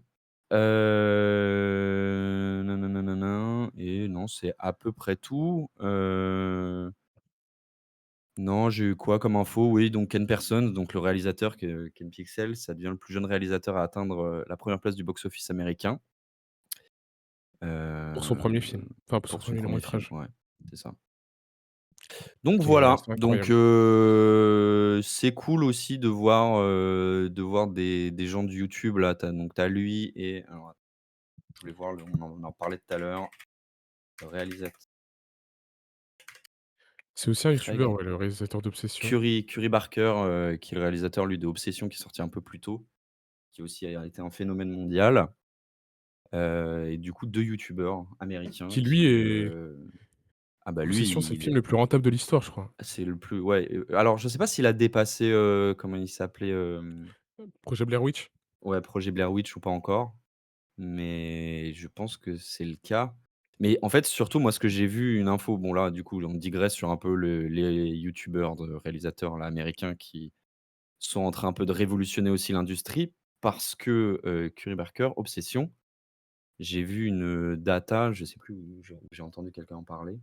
Nin nin nin nin nin et non, c'est à peu près tout, Non, j'ai eu quoi comme info? Oui, donc Ken Persons, donc le réalisateur Ken Pixel, ça devient le plus jeune réalisateur à atteindre, la première place du box-office américain. Pour son premier Heu, film, enfin pour son pour son premier long premier film, métrage, ouais, c'est ça. Donc qui est voilà, assez donc incroyable. c'est cool aussi de voir des gens de YouTube là. Tu as lui et alors je voulais voir on en parlait tout à l'heure, le réalisateur C'est aussi un youtubeur, Craig ouais, le réalisateur d'Obsession. Curry Barker, qui est le réalisateur lui de Obsession qui est sorti un peu plus tôt, qui aussi a été un phénomène mondial, et du coup 2 youtubeurs américains Qui lui qui, est ah bah lui Obsession, c'est le il film le plus rentable de l'histoire, je crois. c'est le plus ouais, alors je sais pas s'il a dépassé, comment il s'appelait, Projet Blair Witch? ouais, Projet Blair Witch ou pas encore, mais je pense que c'est le cas. Mais en fait, surtout moi ce que j'ai vu une info, bon là du coup on digresse sur un peu les youtubeurs de réalisateurs là américains qui sont en train un peu de révolutionner aussi l'industrie parce que, Curry Barker, Obsession, j'ai vu une, data, je sais plus où j'ai entendu quelqu'un en parler.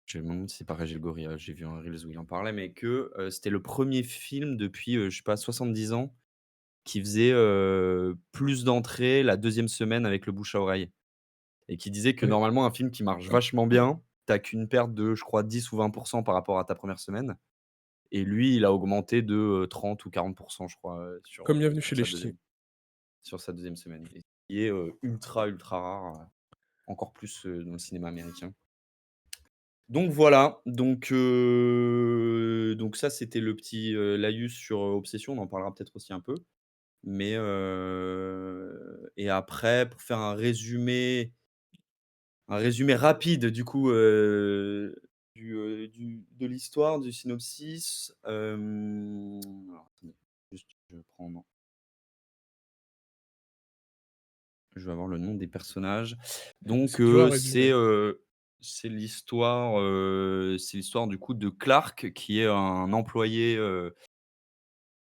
Je me demande si c'est pas Régis le Gorilla, j'ai vu un reels où il en parlait, mais que, c'était le premier film depuis, je sais pas 70 ans qui faisait, plus d'entrées la deuxième semaine avec le bouche à oreille et qui disait que Ouais. normalement un film qui marche vachement bien, tu qu'une perte de je crois 10 ou 20 par rapport à ta première semaine et lui, il a augmenté de, 30 ou 40 je crois, Comme Bienvenue chez les Ch'tis. sur sa deuxième semaine et ce qui est, ultra, ultra rare, encore plus, dans le cinéma américain. Donc voilà, donc ça c'était le petit, laïus sur, Obsession, on en parlera peut-être aussi un peu. Mais et après pour faire un résumé rapide du coup, de l'histoire, du synopsis, alors attendez, juste je vais avoir le nom des personnages. Donc C'est dur à résumer. c'est l'histoire du coup de Clark qui est un employé,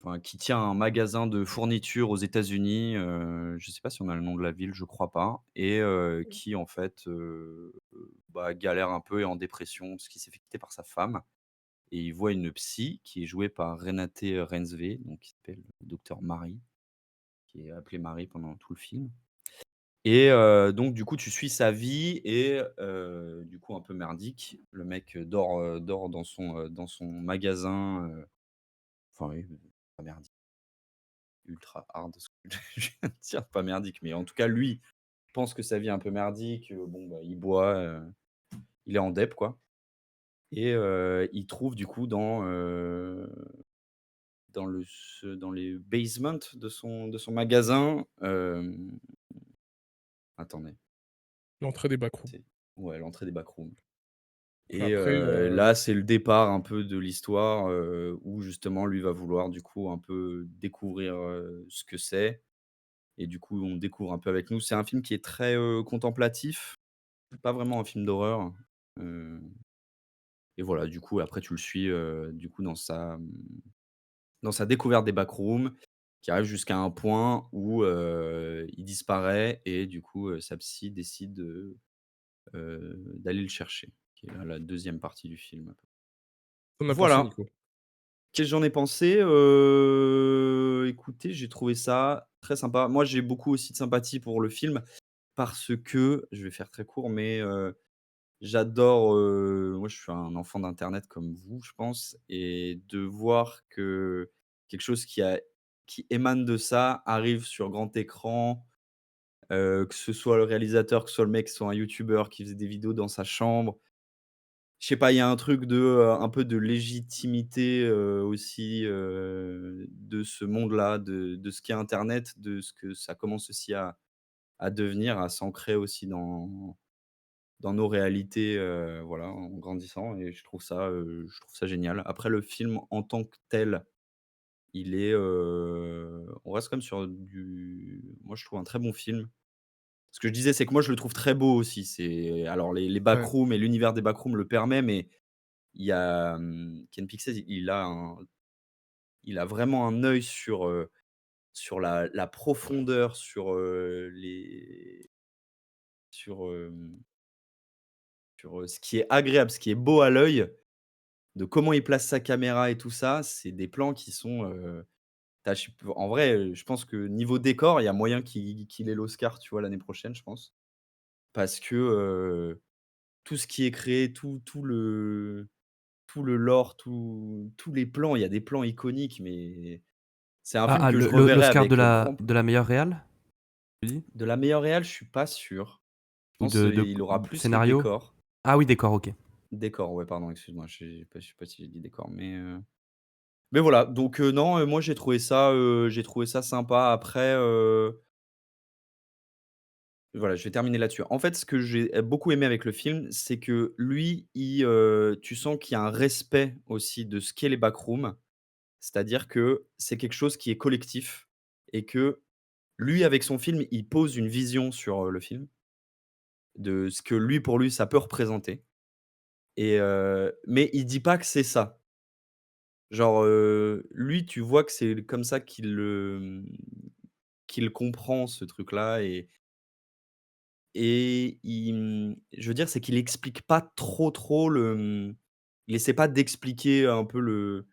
enfin qui tient un magasin de fournitures aux États-Unis, je ne sais pas si on a le nom de la ville, je crois pas et qui en fait, bah, galère un peu et est en dépression parce qu'il s'est fait quitter par sa femme et il voit une psy qui est jouée par Renate Reinsve, donc qui s'appelle docteur Marie, qui est appelée Marie pendant tout le film. Et donc du coup, tu suis sa vie et du coup un peu merdique. Le mec, dort dans son magasin, enfin oui, pas merdique, ultra hard ce que je viens de dire, pas merdique, mais en tout cas lui pense que sa vie est un peu merdique, bon, bah, il boit, il est en dep quoi et il trouve du coup dans les basements de son magasin, attendez, L'entrée des backrooms. c'est ouais, l'entrée des backrooms. Et Après, là, c'est le départ un peu de l'histoire, où justement lui va vouloir du coup un peu découvrir, ce que c'est et du coup on découvre un peu avec nous. C'est un film qui est très, contemplatif, pas vraiment un film d'horreur, heu et voilà, du coup après tu le suis, du coup dans sa découverte des backrooms, qui arrive jusqu'à un point où, il disparaît et du coup, sa psy décide d'aller le chercher, qui est la 2e partie du film. qu'en as pensé, Voilà. Nico? Qu'est-ce que j'en ai pensé? Écoutez, j'ai trouvé ça très sympa. Moi, j'ai beaucoup aussi de sympathie pour le film parce que je vais faire très court, mais j'adore, moi, je suis un enfant d'internet comme vous, je pense et de voir que quelque chose qui émane de ça arrive sur grand écran, que ce soit le réalisateur, que ce soit le mec, que ce soit un youtubeur qui faisait des vidéos dans sa chambre. Je sais pas, il y a un truc de, un peu de légitimité, aussi, de ce monde-là, de ce qu'est internet, de ce que ça commence aussi à devenir, à s'ancrer aussi dans nos réalités, voilà, en grandissant et je trouve ça génial. Après le film en tant que tel, il est, on reste quand même sur du moi je trouve un très bon film. Ce que je disais, c'est que moi je le trouve très beau aussi. C'est alors les Ouais. backrooms et l'univers des backrooms le permet, mais il y a, Ken Pixel, il a vraiment un œil sur la profondeur, sur, ce qui est agréable, ce qui est beau à l'œil de comment il place sa caméra et tout ça, c'est des plans qui sont, tu je en vrai, je pense que niveau décor, il y a moyen qu'il ait l'Oscar, tu vois, l'année prochaine, je pense. Parce que, tout ce qui est créé, tout le lore, tous les plans, il y a des plans iconiques, mais c'est un film que je reverrai l'Oscar avec, grand de la meilleure réal, tu dis? de la meilleure réal, je suis pas sûr. Je Ou pense, de il aura plus les scénario? décors. Ah oui, d'accord, OK. Décors, ouais, pardon, excuse-moi, je sais pas si j'ai dit décor, mais voilà, donc non, moi j'ai trouvé ça sympa. Après, voilà, je vais terminer là-dessus. En fait, ce que j'ai beaucoup aimé avec le film, c'est que lui, tu sens qu'il y a un respect aussi de ce qu'est les backrooms. C'est-à-dire que c'est quelque chose qui est collectif et que lui, avec son film, il pose une vision sur, le film, de ce que lui, pour lui, ça peut représenter mais il dit pas que c'est ça. Genre, lui, tu vois que c'est comme ça qu'il comprend ce truc-là et je veux dire, c'est qu'il explique pas trop il essaie pas d'expliquer un peu le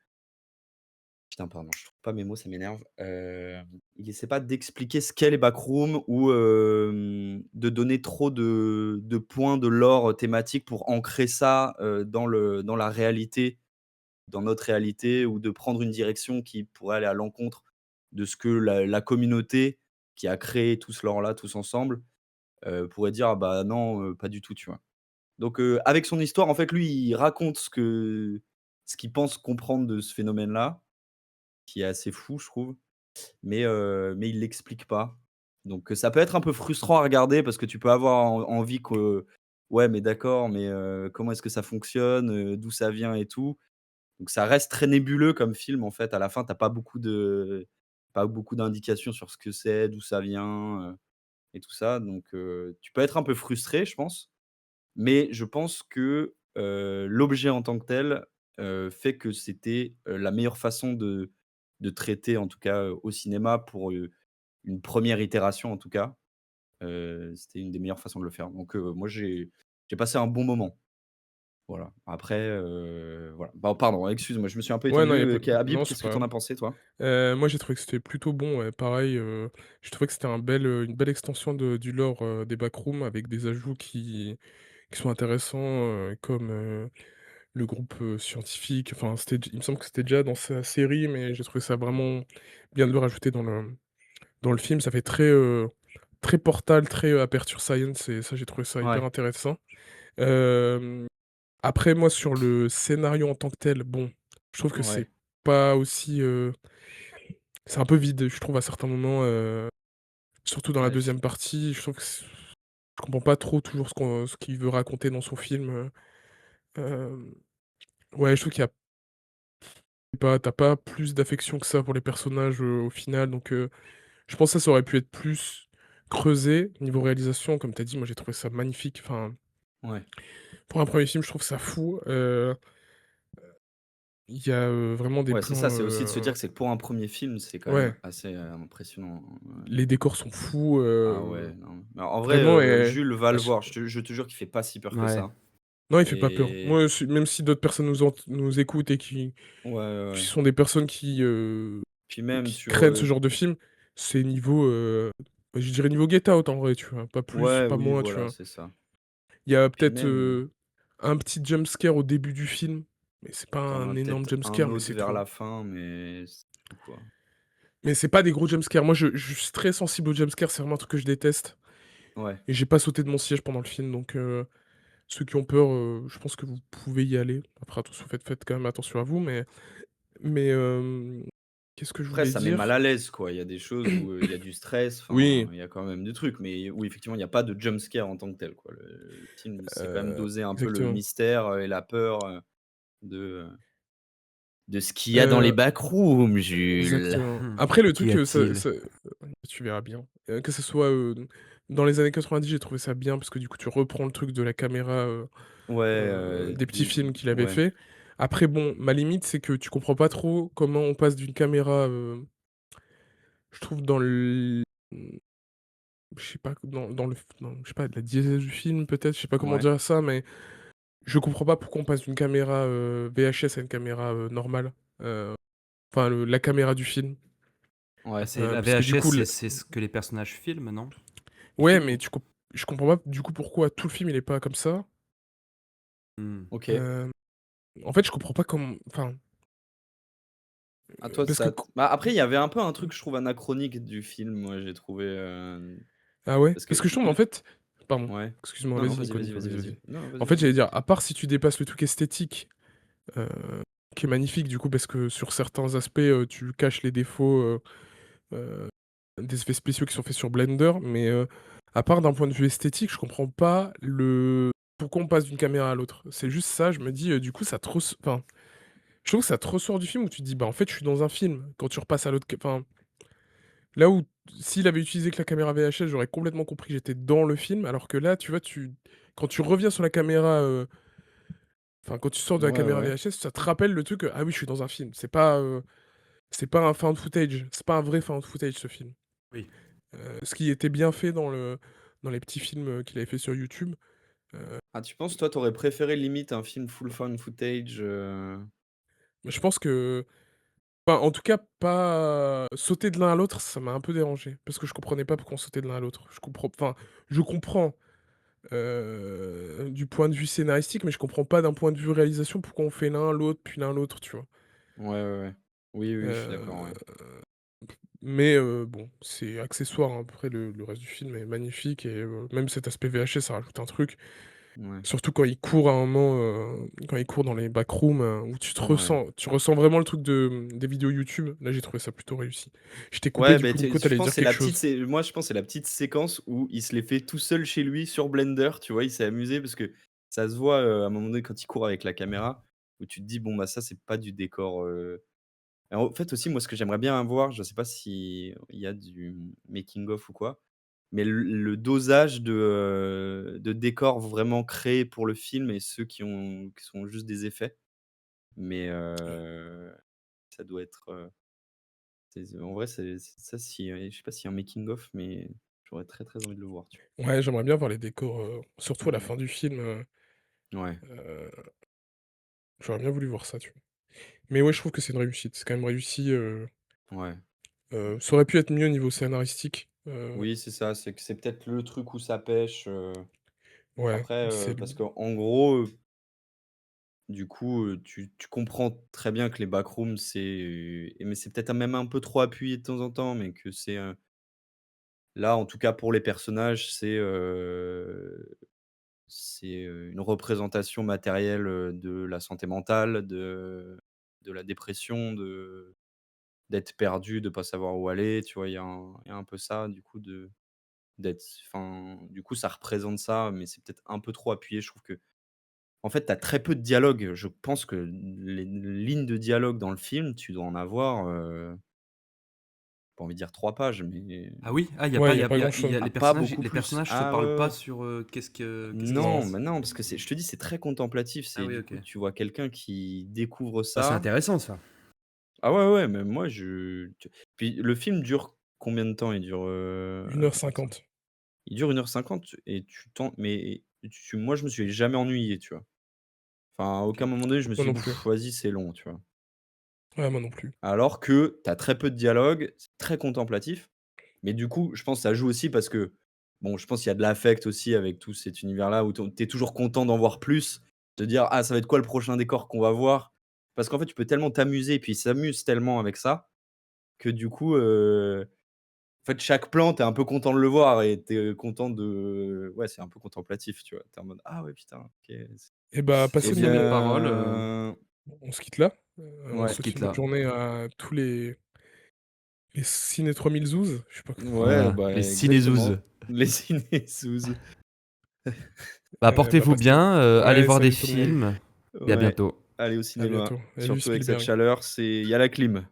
putain, pardon, je trouve pas mes mots, ça m'énerve. Il essaie pas d'expliquer ce qu'est les backrooms ou, de donner trop de points de lore thématique pour ancrer ça, dans la réalité, dans notre réalité ou de prendre une direction qui pourrait aller à l'encontre de ce que la communauté qui a créé tout ce lore-là, tous ensemble, pourrait dire: «Ah bah non, pas du tout», tu vois? Donc, avec son histoire, en fait, lui, il raconte ce qu'il pense comprendre de ce phénomène-là, qui est assez fou, je trouve, mais il l'explique pas. Donc, ça peut être un peu frustrant à regarder parce que tu peux avoir envie que: «Ouais, mais d'accord, mais comment est-ce que ça fonctionne? D'où ça vient et tout?» Donc ça reste très nébuleux comme film, en fait. À la fin, tu as pas beaucoup d'indications sur ce que c'est, d'où ça vient, et tout ça. Donc, tu peux être un peu frustré, je pense. Mais je pense que, l'objet en tant que tel, fait que c'était, la meilleure façon de traiter, en tout cas, au cinéma pour, une première itération, en tout cas. C'était une des meilleures façons de le faire. Donc, moi, j'ai passé un bon moment. Voilà. Après, voilà. Bah, pardon, excuse-moi, je me suis un peu Ouais, non, étendu, y a pas Habib, non, c'est qu'est-ce que pas tu en grave. as pensé, toi? Moi, j'ai trouvé que c'était plutôt bon, ouais, pareil, j'ai trouvé que c'était une belle extension du lore, des Backrooms avec des ajouts qui sont intéressants, comme, le groupe, scientifique. Enfin, il me semble que c'était déjà dans sa série, mais j'ai trouvé ça vraiment bien de le rajouter dans le film. Ça fait très Portal, très, Aperture Science et ça, j'ai trouvé ça hyper Ouais, intéressant. Hem, Après moi, sur le scénario en tant que tel, bon, je trouve que c'est ouais, pas aussi, c'est un peu vide, je trouve à certains moments, surtout dans la ouais, deuxième partie. Je trouve que je comprends pas trop toujours ce qu'il veut raconter dans son film, hem, ouais, je trouve qu'il y a pas tu pas plus d'affection que ça pour les personnages, au final, donc je pense que ça aurait pu être plus creusé. Niveau réalisation, comme tu as dit, moi j'ai trouvé ça magnifique. Enfin, ouais. pour un premier film, je trouve ça fou. Il y a, vraiment des Ouais, c'est ça, plans, c'est aussi de se dire que c'est que pour un premier film, c'est quand même ouais, assez, impressionnant, ouais. les décors sont fous, Ah ouais, non, mais en vrai, vraiment Jules va à le ch voir. Je te jure qu'il fait pas si peur que Ouais. ça non, il fait pas peur. et Moi, même si d'autres personnes nous écoutent et ouais, ouais, qui ouais. sont des personnes Puis même qui sur, craignent ce genre de film, c'est niveau, je dirais niveau Get Out en vrai, tu vois? Pas plus, ouais, pas oui, moins, tu voilà, vois? c'est ça. Il y a Puis peut-être, même, un petit jump scare au début du film, mais c'est pas tu en un as énorme peut-être jump un scare, mais autre c'est vers tout. la fin, mais c'est tout, quoi. Mais c'est pas des gros jump scares. Moi, je suis très sensible aux jump scares, c'est vraiment un truc que je déteste Ouais, et j'ai pas sauté de mon siège pendant le film, donc ceux qui ont peur, je pense que vous pouvez y aller. Après attention, faites quand même attention à vous, mais qu'est-ce que je après voulais ça met mal dire? à l'aise, quoi. Il y a des choses où, il y a du stress, enfin, Oui, il y a quand même des trucs, mais oui, effectivement, il y a pas de jump scare en tant que tel, quoi. Le film, c'est quand même doser un peu le exactement. mystère, et la peur, de, de ce qu'il y a dans les Heu, backrooms, Jules. Exactement. Après le Qu'y truc, a-t-il? tu verras bien. Que ce soit, dans les années 90, j'ai trouvé ça bien parce que du coup, tu reprends le truc de la caméra, Ouais, des petits films qu'il avait ouais, fait. Après bon, ma limite, c'est que tu comprends pas trop comment on passe d'une caméra, je trouve je sais pas, dans le f dans je sais pas, la diésèse du film peut-être? Je sais pas comment ouais, dire ça, mais je comprends pas pourquoi on passe d'une caméra, VHS à une caméra, normale. Enfin la caméra du film. Bah, Ouais. c'est la Parce que du VHS, coup, c'est ce que les personnages filment, non? ouais, mais je comprends pas du coup pourquoi tout le film il est pas comme ça. Mmh. OK. Hem, En fait, je comprends pas comment enfin, Ah toi parce que ça q t bah, après il y avait un peu un truc je trouve anachronique du film, moi j'ai trouvé, ah ouais? parce que Parce que je trouve en l fait pardon, ouais. excuse-moi, Non, non, vas-y vas-y, Nico, vas-y, Nico, vas-y, vas-y, vas-y. vas-y. Non, En vas-y, fait, vas-y. j'allais dire, à part si tu dépasses le truc esthétique, heu, qui est magnifique du coup, parce que sur certains aspects, tu caches les défauts, heu, des effets spéciaux qui sont faits sur Blender, mais à part d'un point de vue esthétique, je comprends pas le pourquoi on passe d'une caméra à l'autre. C'est juste ça, je me dis, du coup, ça te res enfin, je trouve que ça te ressort du film où tu te dis: «Bah, en fait, je suis dans un film». Quand tu repasses à l'autre ca enfin, là où s'il avait utilisé que la caméra VHS, j'aurais complètement compris que j'étais dans le film, alors que là, tu vois, quand tu reviens sur la caméra, enfin, quand tu sors de la Ouais, caméra ouais. VHS, ça te rappelle le truc, «Ah oui, je suis dans un film». C'est pas un found footage, c'est pas un vrai found footage, ce film. Oui. Ce qui était bien fait dans les petits films, qu'il avait fait sur YouTube. Ah tu penses toi, tu aurais préféré limite un film full found footage, Mais je pense que enfin, en tout cas, pas sauter de l'un à l'autre, ça m'a un peu dérangé, parce que je comprenais pas pourquoi on sautait de l'un à l'autre. Je comprends, du point de vue scénaristique, mais je comprends pas d'un point de vue réalisation pourquoi on fait l'un, l'autre, puis l'un, l'autre, tu vois? Ouais, ouais, ouais. Oui, oui, je suis d'accord, ouais. Heu, mais bon, c'est accessoire, hein. Après le reste du film est magnifique et même cet aspect VHS, ça rajoute un truc. Ouais, Surtout quand il court à un moment, quand il court dans les backrooms, où ouais. tu ressens vraiment le truc des vidéos YouTube. Là, j'ai trouvé ça plutôt réussi. Je t'ai coupé, Ouais, du beh, coup, tu Nico, je tu pense dire que c'est quelque la petite chose? sé moi je pense que c'est la petite séquence où il se les fait tout seul chez lui sur Blender, tu vois? Il s'est amusé parce que ça se voit, à un moment donné quand il court avec la caméra, où tu te dis: «Bon, bah, ça c'est pas du décor», et en fait aussi, moi ce que j'aimerais bien voir, je sais pas si il y a du making of ou quoi, mais le dosage de décors vraiment créés pour le film et ceux qui sont juste des effets. Mais ça doit être, en vrai, c'est ça si, je sais pas s'il y a un making of, mais j'aurais très, très envie de le voir, tu Ouais, j'aimerais bien voir les décors, surtout à la vois? fin du film, Ouais, j'aurais bien voulu voir ça, tu vois? Mais ouais, je trouve que c'est une réussite. C'est quand même réussi, ouais. ça aurait pu être mieux au niveau scénaristique, Oui, c'est ça, c'est que c'est peut-être le truc où ça pêche, ouais, après, c'est parce l qu'en gros, du coup, tu comprends très bien que les backrooms, mais c'est peut-être même un peu trop appuyé de temps en temps, mais que c'est, là, en tout cas pour les personnages, une représentation matérielle, de la santé mentale, de la dépression, d'être perdu, de pas savoir où aller, tu vois? Il y a un peu ça, du coup, du coup, ça représente ça, mais c'est peut-être un peu trop appuyé. Je trouve que en fait, tu as très peu de dialogue. Je pense que les lignes de dialogue dans le film, tu dois en avoir, pas envie de dire 3 pages, mais Ah oui? Ah, il y a ouais, pas il il y y a a pas il y a il y grand-chose. a ah, les pas personnages beaucoup les plus. personnages te Ah parlent ouais, pas ouais. sur, qu'est-ce qui se Non, Non. mais passe? non, parce que je te dis, c'est très contemplatif. Ah C'est oui, du OK. coup, tu vois quelqu'un qui découvre Bah, c'est ça. intéressant ça. Ah ouais, ouais, même moi, puis le film dure combien de temps? 1h50. Il dure 1h50 et moi, je me suis jamais ennuyé, tu vois? Enfin, à aucun OK. moment donné, je me Moi suis dit: non «Bon, plus. vas-y, c'est long», tu vois? Ouais, moi non plus. Alors que tu as très peu de dialogue, c'est très contemplatif, mais du coup, je pense que ça joue aussi parce que, bon, je pense qu'il y a de l'affect aussi avec tout cet univers-là où tu es toujours content d'en voir plus, de dire: «Ah, ça va être quoi le prochain décor qu'on va voir?» Parce qu'en fait, tu peux tellement t'amuser et puis ils s'amusent tellement avec ça que du coup, en fait, chaque plan, tu es un peu content de le voir et tu es content de ouais, c'est un peu contemplatif, tu vois? Tu es en mode: «Ah ouais, putain, OK». Et bah, Eh passez une Sur bonne, ces bien, paroles, on se quitte là. On on ouais, se souhaite quitte une bonne là. journée à tous les ciné 3000 zouz, je sais pas comment ouais, Voilà, bah, les exactement. ciné-zouzes. Les ciné-sous. Bah, bah, portez-vous passez bien, allez ouais, voir des salut tout le monde. films et à Ouais, bientôt. aller au À cinéma, bientôt. Et vive surtout avec cette Spielberg. chaleur, il y a la clim.